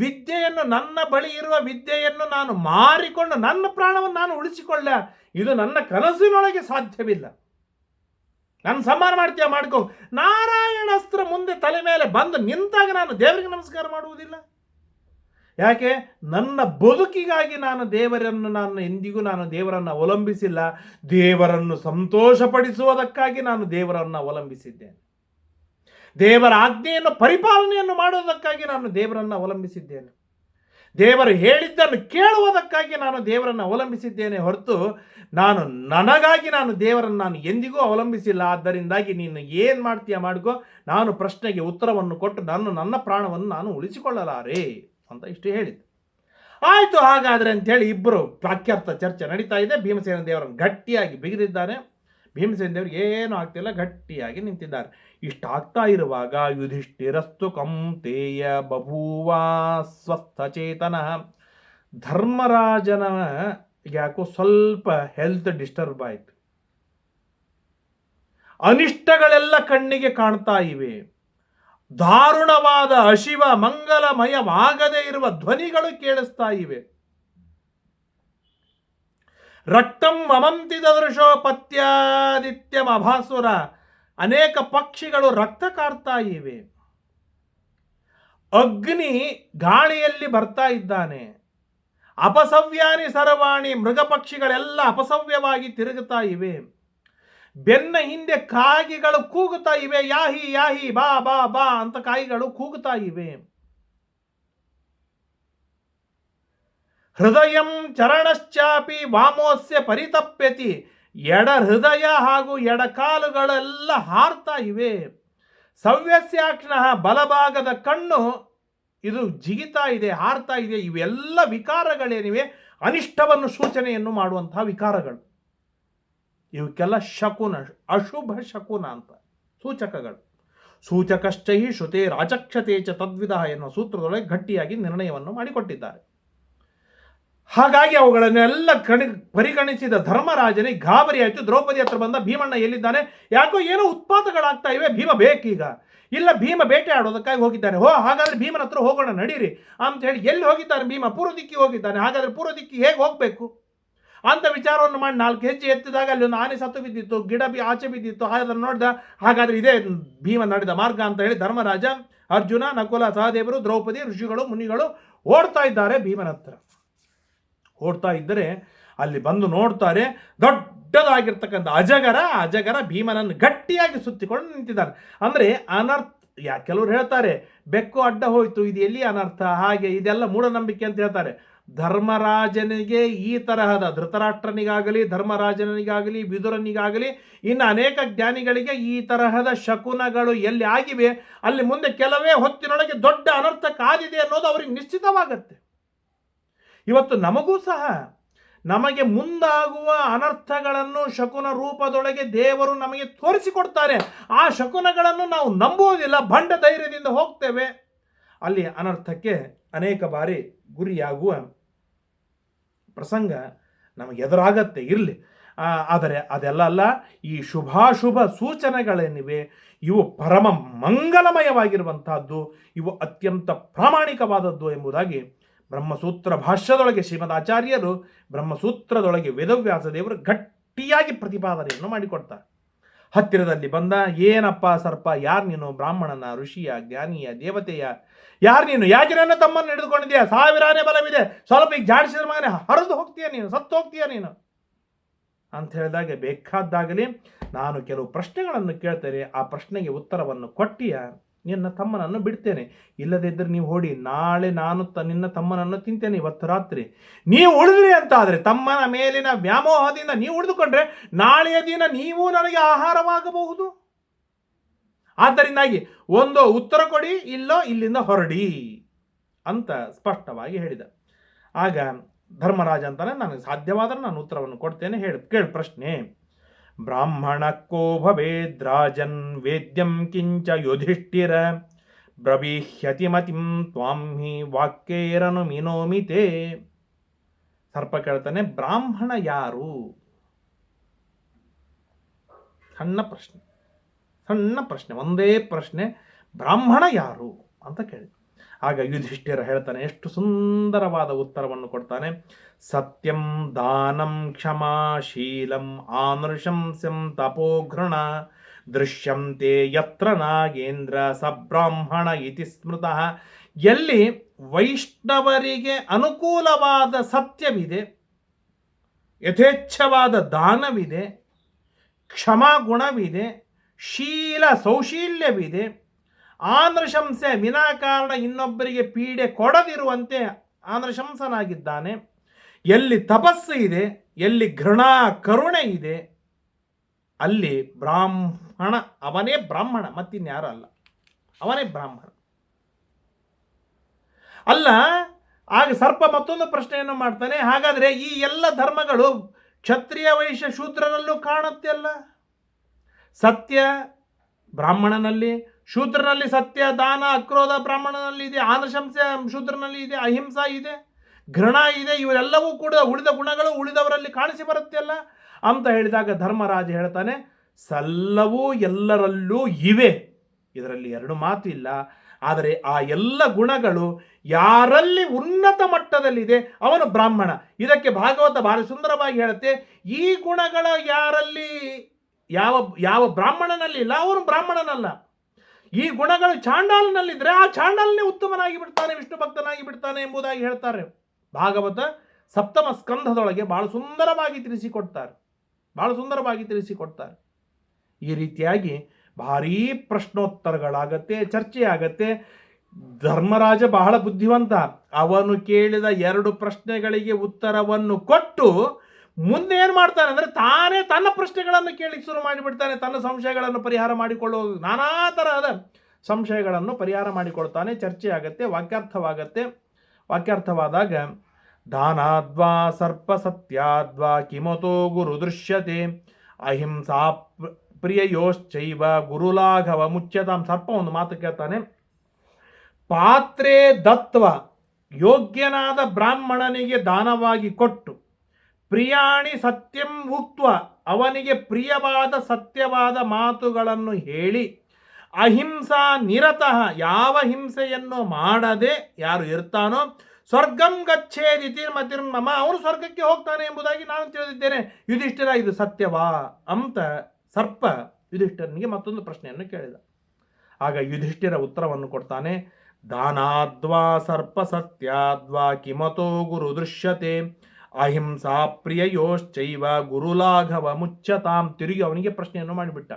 ವಿದ್ಯೆಯನ್ನು, ನನ್ನ ಬಳಿ ಇರುವ ವಿದ್ಯೆಯನ್ನು ನಾನು ಮಾರಿಕೊಂಡು ನನ್ನ ಪ್ರಾಣವನ್ನು ನಾನು ಉಳಿಸಿಕೊಳ್ಳ, ಇದು ನನ್ನ ಕನಸಿನೊಳಗೆ ಸಾಧ್ಯವಿಲ್ಲ. ನಾನು ಸಂಹಾರ ಮಾಡ್ತೀಯ ಮಾಡ್ಕೋ. ನಾರಾಯಣಾಸ್ತ್ರ ಮುಂದೆ ತಲೆ ಮೇಲೆ ಬಂದು ನಿಂತಾಗ ನಾನು ದೇವರಿಗೆ ನಮಸ್ಕಾರ ಮಾಡುವುದಿಲ್ಲ. ಯಾಕೆ? ನನ್ನ ಬದುಕಿಗಾಗಿ ನಾನು ಎಂದಿಗೂ ದೇವರನ್ನು ಅವಲಂಬಿಸಿಲ್ಲ, ದೇವರನ್ನು ಸಂತೋಷಪಡಿಸುವುದಕ್ಕಾಗಿ ನಾನು ದೇವರನ್ನು ಅವಲಂಬಿಸಿದ್ದೇನೆ, ದೇವರ ಆಜ್ಞೆಯನ್ನು ಪರಿಪಾಲನೆಯನ್ನು ಮಾಡುವುದಕ್ಕಾಗಿ ನಾನು ದೇವರನ್ನು ಅವಲಂಬಿಸಿದ್ದೇನೆ, ದೇವರು ಹೇಳಿದ್ದನ್ನು ಕೇಳುವುದಕ್ಕಾಗಿ ನಾನು ದೇವರನ್ನು ಅವಲಂಬಿಸಿದ್ದೇನೆ ಹೊರತು ನನಗಾಗಿ ದೇವರನ್ನು ಎಂದಿಗೂ ಅವಲಂಬಿಸಿಲ್ಲ. ಆದ್ದರಿಂದಾಗಿ ನೀನು ಏನು ಮಾಡ್ತೀಯ ಮಾಡ್ಕೋ, ನಾನು ಪ್ರಶ್ನೆಗೆ ಉತ್ತರವನ್ನು ಕೊಟ್ಟು ನನ್ನ ಪ್ರಾಣವನ್ನು ನಾನು ಉಳಿಸಿಕೊಳ್ಳಲಾರೆ ಅಂತ ಇಷ್ಟು ಹೇಳಿದ್ದು. ಆಯಿತು ಹಾಗಾದರೆ ಅಂಥೇಳಿ ಇಬ್ಬರು ವಾಕ್ಯಾರ್ಥ ಚರ್ಚೆ ನಡೀತಾ ಇದೆ. ಭೀಮಸೇನ ದೇವರನ್ನು ಗಟ್ಟಿಯಾಗಿ ಬಿಗಿದಿದ್ದಾರೆ, ಭೀಮಸೇನ ದೇವರಿಗೆ ಏನೂ ಆಗ್ತಿಲ್ಲ, ಗಟ್ಟಿಯಾಗಿ ನಿಂತಿದ್ದಾರೆ. ಇಷ್ಟಾಗ್ತಾ ಇರುವಾಗ ಯುಧಿಷ್ಠಿರಸ್ತು ಕೌಂತೇಯ ಬಭೂವ ಸ್ವಸ್ಥಚೇತನ. ಧರ್ಮರಾಜನ ಯಾಕೋ ಸ್ವಲ್ಪ ಹೆಲ್ತ್ ಡಿಸ್ಟರ್ಬ್ ಆಯಿತು, ಅನಿಷ್ಟಗಳೆಲ್ಲ ಕಣ್ಣಿಗೆ ಕಾಣ್ತಾ ಇವೆ, ದಾರುಣವಾದ ಅಶಿವ ಮಂಗಲಮಯವಾಗದೇ ಇರುವ ಧ್ವನಿಗಳು ಕೇಳಿಸ್ತಾ ಇವೆ. ರಕ್ತಂ ವಮಂತಿ ದದೃಶೋ ಪತ್ಯಾದಿತ್ಯಂ ಅಭಾಸುರ, ಅನೇಕ ಪಕ್ಷಿಗಳು ರಕ್ತ ಕಾರ್ತಾ ಇವೆ. ಅಗ್ನಿ ಗಾಳಿಯಲ್ಲಿ ಬರ್ತಾ ಇದ್ದಾನೆ. ಅಪಸವ್ಯಾನಿ ಸರ್ವಾಣಿ, ಮೃಗ ಪಕ್ಷಿಗಳೆಲ್ಲ ಅಪಸವ್ಯವಾಗಿ ತಿರುಗುತ್ತಾ ಇವೆ. ಬೆನ್ನ ಹಿಂದೆ ಕಾಗಿಗಳು ಕೂಗುತ್ತಾ ಇವೆ, ಯಾಹಿ ಯಾಹಿ ಬಾ ಬಾ ಬಾ ಅಂತ ಕಾಯಿಗಳು ಕೂಗುತ್ತಾ ಇವೆ. ಹೃದಯಂ ಚರಣಶ್ಚಾಪಿ ವಾಮೋಸ್ಯ ಪರಿತಪ್ಯತಿ, ಎಡ ಹೃದಯ ಹಾಗೂ ಎಡಕಾಲುಗಳೆಲ್ಲ ಹಾರ್ತಾ ಇವೆ. ಸವ್ಯಸ್ಯಾಕ್ಷಣ, ಬಲಭಾಗದ ಕಣ್ಣು ಇದು ಜಿಗಿತಾ ಇದೆ, ಹಾರ್ತಾ ಇದೆ. ಇವೆಲ್ಲ ವಿಕಾರಗಳೇನಿವೆ ಅನಿಷ್ಟವನ್ನು ಸೂಚನೆಯನ್ನು ಮಾಡುವಂತಹ ವಿಕಾರಗಳು. ಇವಕ್ಕೆಲ್ಲ ಶಕುನ, ಅಶುಭ ಶಕುನ ಅಂತ ಸೂಚಕಗಳು. ಸೂಚಕಶ್ಚೈ ಶ್ರುತೆ ರಾಚಕ್ಷತೆ ಚ ತದ್ವಿಧ ಎನ್ನುವ ಸೂತ್ರದೊಳಗೆ ಗಟ್ಟಿಯಾಗಿ ನಿರ್ಣಯವನ್ನು ಮಾಡಿಕೊಟ್ಟಿದ್ದಾರೆ. ಹಾಗಾಗಿ ಅವುಗಳನ್ನೆಲ್ಲ ಪರಿಗಣಿಸಿದ ಧರ್ಮರಾಜನಿಗೆ ಗಾಬರಿ ಆಯಿತು. ದ್ರೌಪದಿ ಹತ್ರ ಬಂದ, ಭೀಮಣ್ಣ ಎಲ್ಲಿದ್ದಾನೆ? ಯಾಕೋ ಏನೋ ಉತ್ಪಾತಗಳಾಗ್ತಾ ಇವೆ, ಭೀಮ ಬೇಕೀಗ. ಇಲ್ಲ, ಭೀಮ ಬೇಟೆ ಆಡೋದಕ್ಕಾಗಿ ಹೋಗಿದ್ದಾನೆ. ಹಾಗಾದ್ರೆ ಭೀಮನ ಹತ್ರ ಹೋಗೋಣ ನಡೀರಿ ಅಂತ ಹೇಳಿ ಎಲ್ಲಿ ಹೋಗಿದ್ದಾನೆ? ಭೀಮ ಪೂರ್ವ ದಿಕ್ಕಿಗೆ ಹೋಗಿದ್ದಾನೆ. ಹಾಗಾದ್ರೆ ಪೂರ್ವ ದಿಕ್ಕಿಗೆ ಹೇಗೆ ಹೋಗಬೇಕು ಅಂತ ವಿಚಾರವನ್ನು ಮಾಡಿ 4 ಹೆಜ್ಜೆ ಎತ್ತಿದಾಗ ಅಲ್ಲಿ ಒಂದು ಆನೆ ಸತ್ತು ಬಿದ್ದಿತ್ತು, ಗಿಡ ಆಚೆ ಬಿದ್ದಿತ್ತು. ಅದನ್ನು ನೋಡ್ದ, ಹಾಗಾದ್ರೆ ಇದೇ ಭೀಮ ನಡೆದ ಮಾರ್ಗ ಅಂತ ಹೇಳಿ ಧರ್ಮರಾಜ, ಅರ್ಜುನ, ನಕುಲ, ಸಹದೇವರು, ದ್ರೌಪದಿ, ಋಷಿಗಳು, ಮುನಿಗಳು ಓಡ್ತಾ ಇದ್ದಾರೆ ಭೀಮನ ಹತ್ರ. ಓಡ್ತಾ ಇದ್ದರೆ ಅಲ್ಲಿ ಬಂದು ನೋಡ್ತಾರೆ, ದೊಡ್ಡದಾಗಿರ್ತಕ್ಕಂಥ ಅಜಗರ ಭೀಮನನ್ನು ಗಟ್ಟಿಯಾಗಿ ಸುತ್ತಿಕೊಂಡು ನಿಂತಿದ್ದಾನೆ. ಅಂದರೆ ಅನರ್ಥ. ಕೆಲವರು ಹೇಳ್ತಾರೆ ಬೆಕ್ಕು ಅಡ್ಡ ಹೋಯ್ತು, ಇದು ಎಲ್ಲಿ ಅನರ್ಥ, ಹಾಗೆ ಇದೆಲ್ಲ ಮೂಢನಂಬಿಕೆ ಅಂತ ಹೇಳ್ತಾರೆ. ಧರ್ಮರಾಜನಿಗೆ ಈ ತರಹದ ಧೃತರಾಷ್ಟ್ರನಿಗಾಗಲಿ ಧರ್ಮರಾಜನಿಗಾಗಲಿ ವಿದುರನಿಗಾಗಲಿ ಇನ್ನು ಅನೇಕ ಜ್ಞಾನಿಗಳಿಗೆ ಈ ತರಹದ ಶಕುನಗಳು ಎಲ್ಲಿ ಆಗಿವೆ ಅಲ್ಲಿ ಮುಂದೆ ಕೆಲವೇ ಹೊತ್ತಿನೊಳಗೆ ದೊಡ್ಡ ಅನರ್ಥ ಕಾದಿದೆ ಅನ್ನೋದು ಅವ್ರಿಗೆ ನಿಶ್ಚಿತವಾಗತ್ತೆ. ಇವತ್ತು ನಮಗೂ ಸಹ ನಮಗೆ ಮುಂದಾಗುವ ಅನರ್ಥಗಳನ್ನು ಶಕುನ ರೂಪದೊಳಗೆ ದೇವರು ನಮಗೆ ತೋರಿಸಿಕೊಡ್ತಾರೆ. ಆ ಶಕುನಗಳನ್ನು ನಾವು ನಂಬುವುದಿಲ್ಲ, ಭಂಡ ಧೈರ್ಯದಿಂದ ಹೋಗ್ತೇವೆ. ಅಲ್ಲಿ ಅನರ್ಥಕ್ಕೆ ಅನೇಕ ಬಾರಿ ಗುರಿಯಾಗುವ ಪ್ರಸಂಗ ನಮಗೆ ಎದುರಾಗತ್ತೆ. ಇರಲಿ, ಆದರೆ ಅದೆಲ್ಲ ಅಲ್ಲ. ಈ ಶುಭಾಶುಭ ಸೂಚನೆಗಳೇನಿವೆ ಇವು ಪರಮ ಮಂಗಲಮಯವಾಗಿರುವಂತಹದ್ದು, ಇವು ಅತ್ಯಂತ ಪ್ರಾಮಾಣಿಕವಾದದ್ದು ಎಂಬುದಾಗಿ ಬ್ರಹ್ಮಸೂತ್ರ ಭಾಷ್ಯದೊಳಗೆ ಶ್ರೀಮದ್ ಆಚಾರ್ಯರು ಬ್ರಹ್ಮಸೂತ್ರದೊಳಗೆ ವೇದವ್ಯಾಸ ದೇವರು ಗಟ್ಟಿಯಾಗಿ ಪ್ರತಿಪಾದನೆಯನ್ನು ಮಾಡಿಕೊಡ್ತಾರೆ. ಹತ್ತಿರದಲ್ಲಿ ಬಂದ, ಏನಪ್ಪ ಸರ್ಪ, ಯಾರು ನೀನು? ಬ್ರಾಹ್ಮಣನ, ಋಷಿಯ, ಜ್ಞಾನಿಯ, ದೇವತೆಯ? ಯಾರು ನೀನು? ಯಾಕೆ ನನ್ನ ತಮ್ಮನ್ನು ಹಿಡಿದುಕೊಂಡಿದೆಯಾ? 1000 ಆನೆ ಬಲವಿದೆ, ಸ್ವಲ್ಪ ಈಗ ಜಾಡಿಸಿದ ಮಗನೇ ಹರಿದು ಹೋಗ್ತೀಯ ನೀನು, ಸತ್ತು ಹೋಗ್ತೀಯ ನೀನು ಅಂತ ಹೇಳಿದಾಗ, ಬೇಕಾದಾಗಲಿ ನಾನು ಕೆಲವು ಪ್ರಶ್ನೆಗಳನ್ನು ಕೇಳ್ತೇನೆ, ಆ ಪ್ರಶ್ನೆಗೆ ಉತ್ತರವನ್ನು ಕೊಟ್ಟಿಯ ನಿನ್ನ ತಮ್ಮನನ್ನು ಬಿಡ್ತೇನೆ. ಇಲ್ಲದಿದ್ದರೆ ನೀವು ಓಡಿ, ನಾಳೆ ನಾನು ನಿನ್ನ ತಮ್ಮನನ್ನು ತಿಂತೇನೆ ಇವತ್ತು ರಾತ್ರಿ. ನೀವು ಉಳಿದ್ರಿ ಅಂತ ಆದರೆ, ತಮ್ಮನ ಮೇಲಿನ ವ್ಯಾಮೋಹದಿಂದ ನೀವು ಉಳಿದುಕೊಂಡ್ರೆ ನಾಳೆಯ ದಿನ ನೀವು ನನಗೆ ಆಹಾರವಾಗಬಹುದು. ಆದ್ದರಿಂದಾಗಿ ಒಂದು ಉತ್ತರ ಕೊಡಿ, ಇಲ್ಲೋ ಇಲ್ಲಿಂದ ಹೊರಡಿ ಅಂತ ಸ್ಪಷ್ಟವಾಗಿ ಹೇಳಿದ. ಆಗ ಧರ್ಮರಾಜ ಅಂತಾನೆ, ನನಗೆ ಸಾಧ್ಯವಾದರೆ ನಾನು ಉತ್ತರವನ್ನು ಕೊಡ್ತೇನೆ, ಕೇಳು ಪ್ರಶ್ನೆ. ಬ್ರಾಹ್ಮಣಕ್ಕೋ ಭವೇದ್ರಾಜನ್ ವೇದ್ಯಂ ಕಿಂಚ ಯುಧಿಷ್ಠಿರ ಬ್ರವೀಹ್ಯತಿಮತಿಂ ತ್ವಾಂ ಹಿ ವಾಕ್ಯೇರನು ಮಿನೋಮಿತೆ. ಸರ್ಪ ಕೇಳ್ತಾನೆ, ಬ್ರಾಹ್ಮಣ ಯಾರು? ಸಣ್ಣ ಪ್ರಶ್ನೆ, ಒಂದೇ ಪ್ರಶ್ನೆ, ಬ್ರಾಹ್ಮಣ ಯಾರು ಅಂತ ಕೇಳಿ. ಆಗ ಯುಧಿಷ್ಠಿರ ಹೇಳ್ತಾನೆ, ಎಷ್ಟು ಸುಂದರವಾದ ಉತ್ತರವನ್ನು ಕೊಡ್ತಾನೆ. ಸತ್ಯಂ ದಾನಂ ಕ್ಷಮಾಶೀಲಂ ಆನೃಶಂಸ್ಯಂ ತಪೋಘೃಣ ದೃಶ್ಯಂತೆ ಯತ್ರ ನಾಗೇಂದ್ರ ಸಬ್ರಾಹ್ಮಣ ಇತಿ ಸ್ಮೃತಃ. ಎಲ್ಲಿ ವೈಷ್ಣವರಿಗೆ ಅನುಕೂಲವಾದ ಸತ್ಯವಿದೆ, ಯಥೇಚ್ಛವಾದ ದಾನವಿದೆ, ಕ್ಷಮಾಗುಣವಿದೆ, ಶೀಲ ಸೌಶೀಲ್ಯವಿದೆ, ಆನೃಶಂಸೆ ವಿನಾಕಾರಣ ಇನ್ನೊಬ್ಬರಿಗೆ ಪೀಡೆ ಕೊಡದಿರುವಂತೆ ಆನೃಶಂಸನಾಗಿದ್ದಾನೆ, ಎಲ್ಲಿ ತಪಸ್ಸು ಇದೆ, ಎಲ್ಲಿ ಘೃಣಾ ಕರುಣೆ ಇದೆ, ಅಲ್ಲಿ ಬ್ರಾಹ್ಮಣ, ಅವನೇ ಬ್ರಾಹ್ಮಣ, ಮತ್ತಿನ್ಯಾರು ಅಲ್ಲ, ಅವನೇ ಬ್ರಾಹ್ಮಣ. ಅಲ್ಲ, ಆಗ ಸರ್ಪ ಮತ್ತೊಂದು ಪ್ರಶ್ನೆಯನ್ನು ಮಾಡ್ತಾನೆ, ಹಾಗಾದರೆ ಈ ಎಲ್ಲ ಧರ್ಮಗಳು ಕ್ಷತ್ರಿಯ ವೈಶ್ಯ ಶೂದ್ರರಲ್ಲೂ ಕಾಣುತ್ತೆ ಅಲ್ಲ? ಸತ್ಯ ಬ್ರಾಹ್ಮಣನಲ್ಲಿ, ಶೂದ್ರನಲ್ಲಿ ಸತ್ಯ, ದಾನ, ಅಕ್ರೋಧ ಬ್ರಾಹ್ಮಣನಲ್ಲಿ ಇದೆ, ಆನಶಂಸೆ ಶೂದ್ರನಲ್ಲಿ ಇದೆ, ಅಹಿಂಸಾ ಇದೆ, ಘೃಣ ಇದೆ, ಇವರೆಲ್ಲವೂ ಕೂಡ ಉಳಿದ ಗುಣಗಳು ಉಳಿದವರಲ್ಲಿ ಕಾಣಿಸಿ ಬರುತ್ತೆ ಅಲ್ಲ ಅಂತ ಹೇಳಿದಾಗ ಧರ್ಮರಾಜ ಹೇಳ್ತಾನೆ, ಸಲ್ಲವೂ ಎಲ್ಲರಲ್ಲೂ ಇವೆ, ಇದರಲ್ಲಿ ಎರಡು ಮಾತು ಇಲ್ಲ. ಆದರೆ ಆ ಎಲ್ಲ ಗುಣಗಳು ಯಾರಲ್ಲಿ ಉನ್ನತ ಮಟ್ಟದಲ್ಲಿದೆ ಅವನು ಬ್ರಾಹ್ಮಣ. ಇದಕ್ಕೆ ಭಾಗವತ ಭಾರಿ ಸುಂದರವಾಗಿ ಹೇಳುತ್ತೆ, ಈ ಗುಣಗಳ ಯಾರಲ್ಲಿ ಯಾವ ಬ್ರಾಹ್ಮಣನಲ್ಲಿ ಇಲ್ಲ ಅವನು ಬ್ರಾಹ್ಮಣನಲ್ಲ. ಈ ಗುಣಗಳು ಚಾಂಡಾಲನಲ್ಲಿದ್ದರೆ ಆ ಚಾಂಡಾಲನೇ ಉತ್ತಮನಾಗಿ ಬಿಡ್ತಾನೆ, ವಿಷ್ಣು ಭಕ್ತನಾಗಿ ಬಿಡ್ತಾನೆ ಎಂಬುದಾಗಿ ಹೇಳ್ತಾರೆ. ಭಾಗವತ ಸಪ್ತಮ ಸ್ಕಂಧದೊಳಗೆ ಬಹಳ ಸುಂದರವಾಗಿ ತಿಳಿಸಿಕೊಡ್ತಾರೆ. ಈ ರೀತಿಯಾಗಿ ಭಾರೀ ಪ್ರಶ್ನೋತ್ತರಗಳಾಗತ್ತೆ, ಚರ್ಚೆ ಆಗತ್ತೆ. ಧರ್ಮರಾಜ ಬಹಳ ಬುದ್ಧಿವಂತ. ಅವನು ಕೇಳಿದ 2 ಪ್ರಶ್ನೆಗಳಿಗೆ ಉತ್ತರವನ್ನು ಕೊಟ್ಟು ಮುಂದೆ ಏನು ಮಾಡ್ತಾನೆ ಅಂದರೆ, ತಾನೇ ತನ್ನ ಪ್ರಶ್ನೆಗಳನ್ನು ಕೇಳಿ ಶುರು ಮಾಡಿಬಿಡ್ತಾನೆ. ತನ್ನ ಸಂಶಯಗಳನ್ನು ಪರಿಹಾರ ಮಾಡಿಕೊಳ್ಳುವುದು, ನಾನಾ ತರಹದ ಸಂಶಯಗಳನ್ನು ಪರಿಹಾರ ಮಾಡಿಕೊಳ್ತಾನೆ. ಚರ್ಚೆ ಆಗತ್ತೆ, ವಾಕ್ಯಾರ್ಥವಾದಾಗ ದಾನಾದ್ವಾ ಸರ್ಪ ಸತ್ಯಾದ್ವಾ ಕಿಮತೋ ಗುರು ದೃಶ್ಯತೆ ಅಹಿಂಸಾ ಪ್ರಿಯಯೋಶ್ಚೈವ ಗುರುಲಾಘವ ಮುಚ್ಯತಾಂ. ಸರ್ಪ ಒಂದು ಮಾತು ಕೇಳ್ತಾನೆ, ಪಾತ್ರೆ ದತ್ವ ಯೋಗ್ಯನಾದ ಬ್ರಾಹ್ಮಣನಿಗೆ ದಾನವಾಗಿ ಕೊಟ್ಟು ಪ್ರಿಯಾಣಿ ಸತ್ಯಂ ಉಕ್ತ್ವ ಅವನಿಗೆ ಪ್ರಿಯವಾದ ಸತ್ಯವಾದ ಮಾತುಗಳನ್ನು ಹೇಳಿ ಅಹಿಂಸಾ ನಿರತಃ ಯಾವ ಹಿಂಸೆಯನ್ನು ಮಾಡದೆ ಯಾರು ಇರ್ತಾನೋ ಸ್ವರ್ಗಂ ಗಚ್ಚೇದಿತಿ ಮತಿರ್ಮಮ ಅವನು ಸ್ವರ್ಗಕ್ಕೆ ಹೋಗ್ತಾನೆ ಎಂಬುದಾಗಿ ನಾನು ತಿಳಿದಿದ್ದೇನೆ. ಯುಧಿಷ್ಠಿರ, ಇದು ಸತ್ಯವಾ ಅಂತ ಸರ್ಪ ಯುಧಿಷ್ಠಿರನಿಗೆ ಮತ್ತೊಂದು ಪ್ರಶ್ನೆಯನ್ನು ಕೇಳಿದ. ಆಗ ಯುಧಿಷ್ಠಿರ ಉತ್ತರವನ್ನು ಕೊಡ್ತಾನೆ, ದಾನಾದ್ವಾ ಸರ್ಪ ಸತ್ಯಾದ್ವಾ ಕಿಮತೋ ಗುರು ದೃಶ್ಯತೆ ಅಹಿಂಸಾ ಪ್ರಿಯಯೋಶ್ಚೈವ ಗುರುಲಾಘವ ಮುಚ್ಯತಾಂ. ತಿರುಗಿ ಅವನಿಗೆ ಪ್ರಶ್ನೆಯನ್ನು ಮಾಡಿಬಿಟ್ಟ.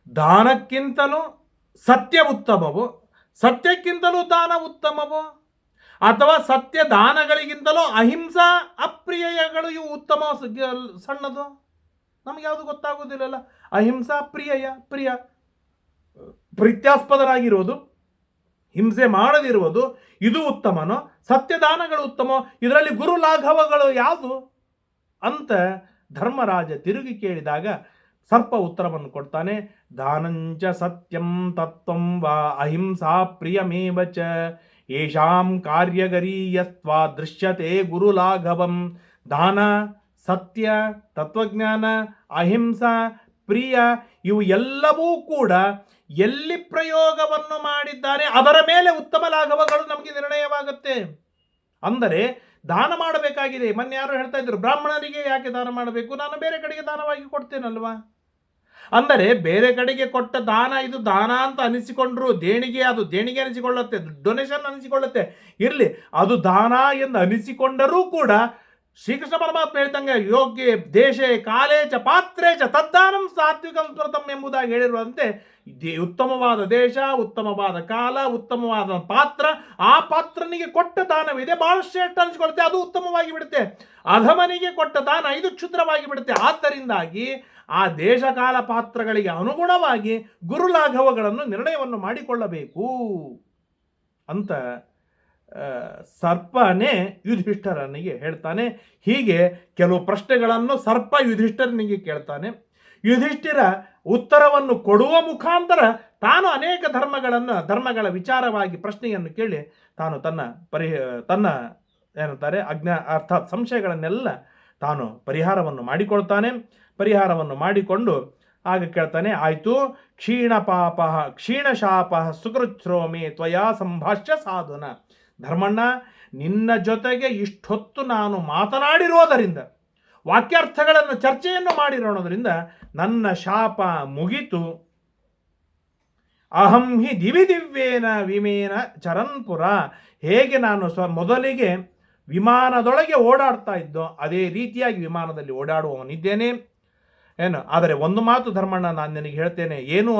ದಾನಕ್ಕಿಂತಲೂ ಸತ್ಯ ಉತ್ತಮವೋ, ಸತ್ಯಕ್ಕಿಂತಲೂ ದಾನ ಉತ್ತಮವೋ? ಅಥವಾ ಸತ್ಯ ದಾನಗಳಿಗಿಂತಲೂ ಅಹಿಂಸಾ ಅಪ್ರಿಯಗಳು ಇವು ಉತ್ತಮ ಸಣ್ಣದು? ನಮ್ಗೆ ಯಾವುದು ಗೊತ್ತಾಗೋದಿಲ್ಲಲ್ಲ. ಅಹಿಂಸಾ ಪ್ರಿಯ ಪ್ರೀತ್ಯಾಸ್ಪದರಾಗಿರೋದು, ಹಿಂಸೆ ಮಾಡದಿರುವುದು ಇದು ಉತ್ತಮನೋ, ಸತ್ಯದಾನಗಳು ಉತ್ತಮ, ಇದರಲ್ಲಿ ಗುರು ಲಾಘವಗಳು ಯಾವುದು ಅಂತ ಧರ್ಮರಾಜ ತಿರುಗಿ ಕೇಳಿದಾಗ ಸರ್ಪ ಉತ್ತರವನ್ನು ಕೊಡ್ತಾನೆ. ದಾನಂಚ ಸತ್ಯಂ ತತ್ವಂ ವಾ ಅಹಿಂಸಾ ಪ್ರಿಯಮೇವ ಚ ಯೇಷಾಂ ಕಾರ್ಯಗರೀಯಸ್ತ್ವಾ ದೃಶ್ಯತೆ ಗುರು ಲಾಘವಂ. ದಾನ, ಸತ್ಯ, ತತ್ವಜ್ಞಾನ, ಅಹಿಂಸಾ, ಪ್ರಿಯ ಇವು ಎಲ್ಲವೂ ಕೂಡ ಎಲ್ಲಿ ಪ್ರಯೋಗವನ್ನು ಮಾಡಿದ್ದಾರೆ ಅದರ ಮೇಲೆ ಉತ್ತಮ ಲಾಘವಗಳು ನಮಗೆ ನಿರ್ಣಯವಾಗುತ್ತೆ. ಅಂದರೆ ದಾನ ಮಾಡಬೇಕಾಗಿದೆ. ಮೊನ್ನೆ ಯಾರು ಹೇಳ್ತಾ ಇದ್ರು, ಬ್ರಾಹ್ಮಣರಿಗೆ ಯಾಕೆ ದಾನ ಮಾಡಬೇಕು, ನಾನು ಬೇರೆ ಕಡೆಗೆ ದಾನವಾಗಿ ಕೊಡ್ತೇನಲ್ವಾ. ಅಂದರೆ ಬೇರೆ ಕಡೆಗೆ ಕೊಟ್ಟ ದಾನ ಇದು ದಾನ ಅಂತ ಅನಿಸಿಕೊಂಡ್ರು ದೇಣಿಗೆ, ಅದು ದೇಣಿಗೆ ಅನಿಸಿಕೊಳ್ಳುತ್ತೆ, ಡೊನೇಷನ್ ಅನಿಸಿಕೊಳ್ಳುತ್ತೆ. ಇರಲಿ, ಅದು ದಾನ ಎಂದು ಅನಿಸಿಕೊಂಡರೂ ಕೂಡ ಶ್ರೀಕೃಷ್ಣ ಪರಮಾತ್ಮ ಹೇಳ್ತಂಗೆ ಯೋಗ್ಯ ದೇಶೇ ಕಾಲೇ ಚ ಪಾತ್ರೇ ಚ ತದ್ದಾನಂ ಸಾತ್ವಿಕಂ ಸ್ಮೃತಂ ಎಂಬುದಾಗಿ ಹೇಳಿರುವಂತೆ ಉತ್ತಮವಾದ ದೇಶ, ಉತ್ತಮವಾದ ಕಾಲ, ಉತ್ತಮವಾದ ಪಾತ್ರ, ಆ ಪಾತ್ರನಿಗೆ ಕೊಟ್ಟ ದಾನವಿದೆ ಬಹಳ ಶ್ರೇಷ್ಠ ಅನಿಸಿಕೊಳ್ಳುತ್ತೆ, ಅದು ಉತ್ತಮವಾಗಿ ಬಿಡುತ್ತೆ. ಅಧಮನಿಗೆ ಕೊಟ್ಟ ದಾನ ಇದು ಕ್ಷುದ್ರವಾಗಿ ಬಿಡುತ್ತೆ. ಆದ್ದರಿಂದಾಗಿ ಆ ದೇಶ ಕಾಲ ಪಾತ್ರಗಳಿಗೆ ಅನುಗುಣವಾಗಿ ಗುರುಲಾಘವಗಳನ್ನು ನಿರ್ಣಯವನ್ನು ಮಾಡಿಕೊಳ್ಳಬೇಕು ಅಂತ ಸರ್ಪನೇ ಯುಧಿಷ್ಠರನಿಗೆ ಹೇಳ್ತಾನೆ. ಹೀಗೆ ಕೆಲವು ಪ್ರಶ್ನೆಗಳನ್ನು ಸರ್ಪ ಯುಧಿಷ್ಠರನಿಗೆ ಕೇಳ್ತಾನೆ. ಯುಧಿಷ್ಠಿರ ಉತ್ತರವನ್ನು ಕೊಡುವ ಮುಖಾಂತರ ತಾನು ಅನೇಕ ಧರ್ಮಗಳ ವಿಚಾರವಾಗಿ ಪ್ರಶ್ನೆಯನ್ನು ಕೇಳಿ ತಾನು ತನ್ನ ಏನಂತಾರೆ ಅರ್ಥಾತ್ ಸಂಶಯಗಳನ್ನೆಲ್ಲ ತಾನು ಪರಿಹಾರವನ್ನು ಪರಿಹಾರವನ್ನು ಮಾಡಿಕೊಂಡು ಆಗ ಕೇಳ್ತಾನೆ, ಆಯಿತು, ಕ್ಷೀಣಶಾಪ ಸುಕೃಚ್ಛ್ರೋಮಿ ತ್ವಯಾ ಸಂಭಾಷ್ಯ ಸಾಧುನ. ಧರ್ಮಣ್ಣ, ನಿನ್ನ ಜೊತೆಗೆ ಇಷ್ಟೊತ್ತು ನಾನು ಮಾತನಾಡಿರೋದರಿಂದ, ವಾಕ್ಯಾರ್ಥಗಳನ್ನು ಚರ್ಚೆಯನ್ನು ಮಾಡಿರೋದ್ರಿಂದ ನನ್ನ ಶಾಪ ಮುಗಿತು. ಅಹಂ ಹಿ ದಿವ್ಯೇನ ವಿಮೇನ ಚರನ್ಪುರ. ಹೇಗೆ ನಾನು ಮೊದಲಿಗೆ ವಿಮಾನದೊಳಗೆ ಓಡಾಡ್ತಾ ಇದ್ದೋ ಅದೇ ರೀತಿಯಾಗಿ ವಿಮಾನದಲ್ಲಿ ಓಡಾಡುವವನಿದ್ದೇನೆ. ಆದರೆ ಒಂದು ಮಾತು ಧರ್ಮಣ್ಣ, ನಾನು ನಿನಗೆ ಹೇಳ್ತೇನೆ. ಏನು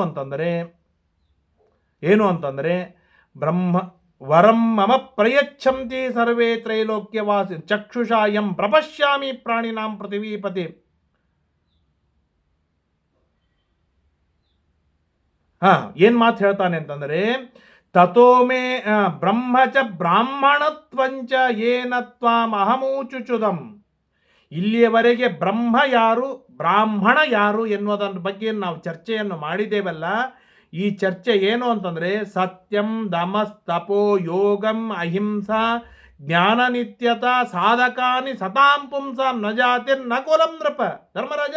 ಅಂತಂದರೆ ಬ್ರಹ್ಮ ವರಂ ಮಮ ಪ್ರಯಚ್ಛಂತಿ ಸರ್ವೇ ತ್ರೈಲೋಕ್ಯವಾಸಿ ಚಕ್ಷುಷಾಯಂ ಪ್ರಪಶ್ಯಾಮಿ ಪ್ರಾಣಿನಾಂ ಪೃಥಿವೀಪತಿ. ಏನ್ ಮಾತು ಹೇಳ್ತಾನೆ ಅಂತಂದರೆ, ತಥೋ ಮೇ ಬ್ರಹ್ಮಚ ಬ್ರಾಹ್ಮಣತ್ವಂಚ ಏನ ತ್ವಾಂ ಅಹಮೂಚುಚುದಂ. ಇಲ್ಲಿಯವರೆಗೆ ಬ್ರಹ್ಮ ಯಾರು, ಬ್ರಾಹ್ಮಣ ಯಾರು ಎನ್ನುವುದರ ಬಗ್ಗೆ ನಾವು ಚರ್ಚೆಯನ್ನು ಮಾಡಿದ್ದೇವಲ್ಲ. ಈ ಚರ್ಚೆ ಏನು ಅಂತಂದರೆ, ಸತ್ಯಂ ದಮಸ್ತಪೋ ಯೋಗಂ ಅಹಿಂಸಾ ಜ್ಞಾನ ನಿತ್ಯತಾ ಸಾಧಕಾನಿ ಸತಾಂ ಪುಂಸಾಂ ನ ಜಾತಿರ್ ನ ಕುಲಂ ನೃಪ. ಧರ್ಮರಾಜ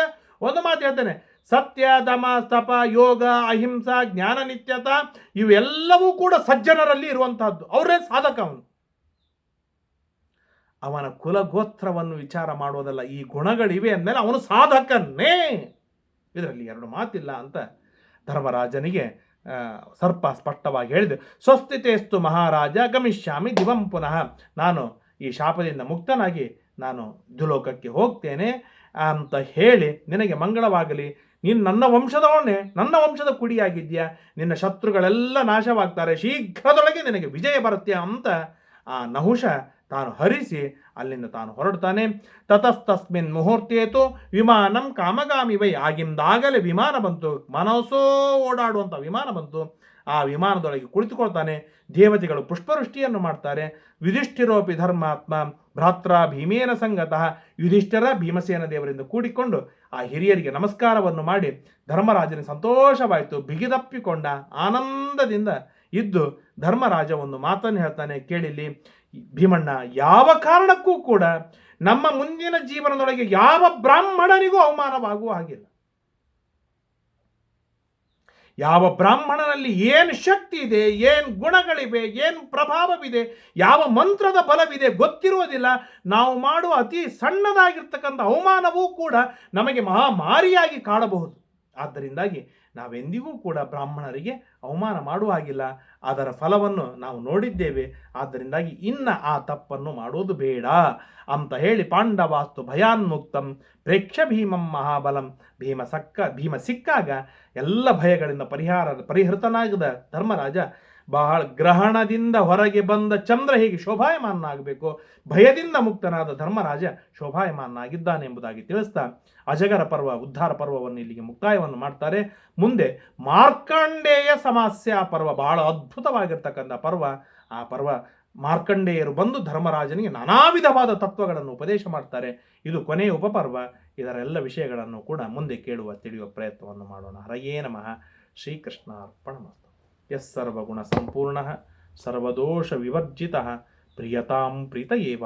ಒಂದು ಮಾತು ಹೇಳ್ತಾನೆ, ಸತ್ಯ, ದಮ, ತಪ, ಯೋಗ, ಅಹಿಂಸಾ, ಜ್ಞಾನ ನಿತ್ಯತಾ ಇವೆಲ್ಲವೂ ಕೂಡ ಸಜ್ಜನರಲ್ಲಿ ಇರುವಂತಹದ್ದು. ಅವರೇ ಸಾಧಕ. ಅವನ ಕುಲಗೋತ್ರವನ್ನು ವಿಚಾರ ಮಾಡೋದಲ್ಲ, ಈ ಗುಣಗಳಿವೆ ಅಂದಮೇಲೆ ಅವನು ಸಾಧಕನ್ನೇ. ಇದರಲ್ಲಿ ಎರಡು ಮಾತಿಲ್ಲ ಅಂತ ಧರ್ಮರಾಜನಿಗೆ ಸರ್ಪ ಸ್ಪಷ್ಟವಾಗಿ ಹೇಳಿದೆ. ಸ್ವಸ್ಥಿತೇಸ್ತು ಮಹಾರಾಜ ಗಮಿಷ್ಯಾಮಿ ದಿವಂ ಪುನಃ. ನಾನು ಈ ಶಾಪದಿಂದ ಮುಕ್ತನಾಗಿ ನಾನು ದ್ಯುಲೋಕಕ್ಕೆ ಹೋಗ್ತೇನೆ ಅಂತ ಹೇಳಿ, ನಿನಗೆ ಮಂಗಳವಾಗಲಿ, ನೀನು ನನ್ನ ವಂಶದವನ್ನೇ, ನನ್ನ ವಂಶದ ಕುಡಿಯಾಗಿದ್ಯಾ, ನಿನ್ನ ಶತ್ರುಗಳೆಲ್ಲ ನಾಶವಾಗ್ತಾರೆ, ಶೀಘ್ರದೊಳಗೆ ನಿನಗೆ ವಿಜಯ ಬರುತ್ತೆ ಅಂತ ಆ ನಹುಷ ತಾನು ಹರಿಸಿ ಅಲ್ಲಿಂದ ತಾನು ಹೊರಡ್ತಾನೆ. ತತಸ್ತಸ್ಮಿನ್ ಮುಹೂರ್ತೇತು ವಿಮಾನಂ ಕಾಮಗಾಮಿ ವೈ. ಆಗಿಂದಾಗಲೇ ವಿಮಾನ ಬಂತು, ಮನಸ್ಸೋ ಓಡಾಡುವಂಥ ವಿಮಾನ ಬಂತು. ಆ ವಿಮಾನದೊಳಗೆ ಕುಳಿತುಕೊಳ್ತಾನೆ. ದೇವತೆಗಳು ಪುಷ್ಪವೃಷ್ಟಿಯನ್ನು ಮಾಡ್ತಾರೆ. ಯುಧಿಷ್ಠಿರೋಪಿ ಧರ್ಮಾತ್ಮ ಭ್ರಾತ್ರ ಭೀಮೇನ ಸಂಗತಃ. ಯುಧಿಷ್ಠಿರ ಭೀಮಸೇನ ದೇವರಿಂದ ಕೂಡಿಕೊಂಡು ಆ ಹಿರಿಯರಿಗೆ ನಮಸ್ಕಾರವನ್ನು ಮಾಡಿ ಧರ್ಮರಾಜನಿಗೆ ಸಂತೋಷವಾಯಿತು. ಬಿಗಿದಪ್ಪಿಕೊಂಡ ಆನಂದದಿಂದ ಇದ್ದು ಧರ್ಮರಾಜ ಒಂದು ಮಾತನ್ನು ಹೇಳ್ತಾನೆ, ಕೇಳಿಲ್ಲಿ ಭೀಮಣ್ಣ, ಯಾವ ಕಾರಣಕ್ಕೂ ಕೂಡ ನಮ್ಮ ಮುಂದಿನ ಜೀವನದೊಳಗೆ ಯಾವ ಬ್ರಾಹ್ಮಣನಿಗೂ ಅವಮಾನವಾಗುವ ಹಾಗಿಲ್ಲ. ಯಾವ ಬ್ರಾಹ್ಮಣನಲ್ಲಿ ಏನು ಶಕ್ತಿ ಇದೆ, ಏನು ಗುಣಗಳಿವೆ, ಏನು ಪ್ರಭಾವವಿದೆ, ಯಾವ ಮಂತ್ರದ ಬಲವಿದೆ ಗೊತ್ತಿರುವುದಿಲ್ಲ. ನಾವು ಮಾಡುವ ಅತಿ ಸಣ್ಣದಾಗಿರ್ತಕ್ಕಂಥ ಅವಮಾನವೂ ಕೂಡ ನಮಗೆ ಮಹಾಮಾರಿಯಾಗಿ ಕಾಡಬಹುದು. ಆದ್ದರಿಂದಾಗಿ ನಾವೆಂದಿಗೂ ಕೂಡ ಬ್ರಾಹ್ಮಣರಿಗೆ ಅವಮಾನ ಮಾಡುವ ಹಾಗಿಲ್ಲ. ಅದರ ಫಲವನ್ನು ನಾವು ನೋಡಿದ್ದೇವೆ. ಆದ್ದರಿಂದಾಗಿ ಇನ್ನು ಆ ತಪ್ಪನ್ನು ಮಾಡೋದು ಬೇಡ ಅಂತ ಹೇಳಿ ಪಾಂಡವಾಸ್ತು ಭಯಾನ್ಮುಕ್ತಂ ಪ್ರೇಕ್ಷ ಭೀಮಂ ಮಹಾಬಲಂ. ಭೀಮ ಸಿಕ್ಕಾಗ ಎಲ್ಲ ಭಯಗಳಿಂದ ಪರಿಹೃತನಾಗದ ಧರ್ಮರಾಜ ಬಹಳ ಗ್ರಹಣದಿಂದ ಹೊರಗೆ ಬಂದ ಚಂದ್ರ ಹೇಗೆ ಶೋಭಾಯಮಾನನಾಗಬೇಕು, ಭಯದಿಂದ ಮುಕ್ತನಾದ ಧರ್ಮರಾಜ ಶೋಭಾಯಮಾನನಾಗಿದ್ದಾನೆ ಎಂಬುದಾಗಿ ತಿಳಿಸ್ತಾ ಅಜಗರ ಪರ್ವ ಉದ್ಧಾರ ಪರ್ವವನ್ನು ಇಲ್ಲಿಗೆ ಮುಕ್ತಾಯವನ್ನು ಮಾಡ್ತಾರೆ. ಮುಂದೆ ಮಾರ್ಕಂಡೇಯ ಸಮಾಸ್ಯ ಪರ್ವ, ಬಹಳ ಅದ್ಭುತವಾಗಿರ್ತಕ್ಕಂಥ ಪರ್ವ. ಆ ಪರ್ವ ಮಾರ್ಕಂಡೇಯರು ಬಂದು ಧರ್ಮರಾಜನಿಗೆ ನಾನಾ ವಿಧವಾದ ತತ್ವಗಳನ್ನು ಉಪದೇಶ ಮಾಡ್ತಾರೆ. ಇದು ಕೊನೆಯ ಉಪಪರ್ವ. ಇದರೆಲ್ಲ ವಿಷಯಗಳನ್ನು ಕೂಡ ಮುಂದೆ ಕೇಳುವ ತಿಳಿಯುವ ಪ್ರಯತ್ನವನ್ನು ಮಾಡೋಣ. ಹರಯೇ ನಮಃ. ಶ್ರೀಕೃಷ್ಣ ಅರ್ಪಣಮಸ್ತು. ಯಸ್ಸರ್ವಗುಣ ಸಂಪೂರ್ಣ ಸರ್ವದೋಷ ವಿವರ್ಜಿತ ಪ್ರಿಯತಾಂ ಪ್ರೀತಯೇವ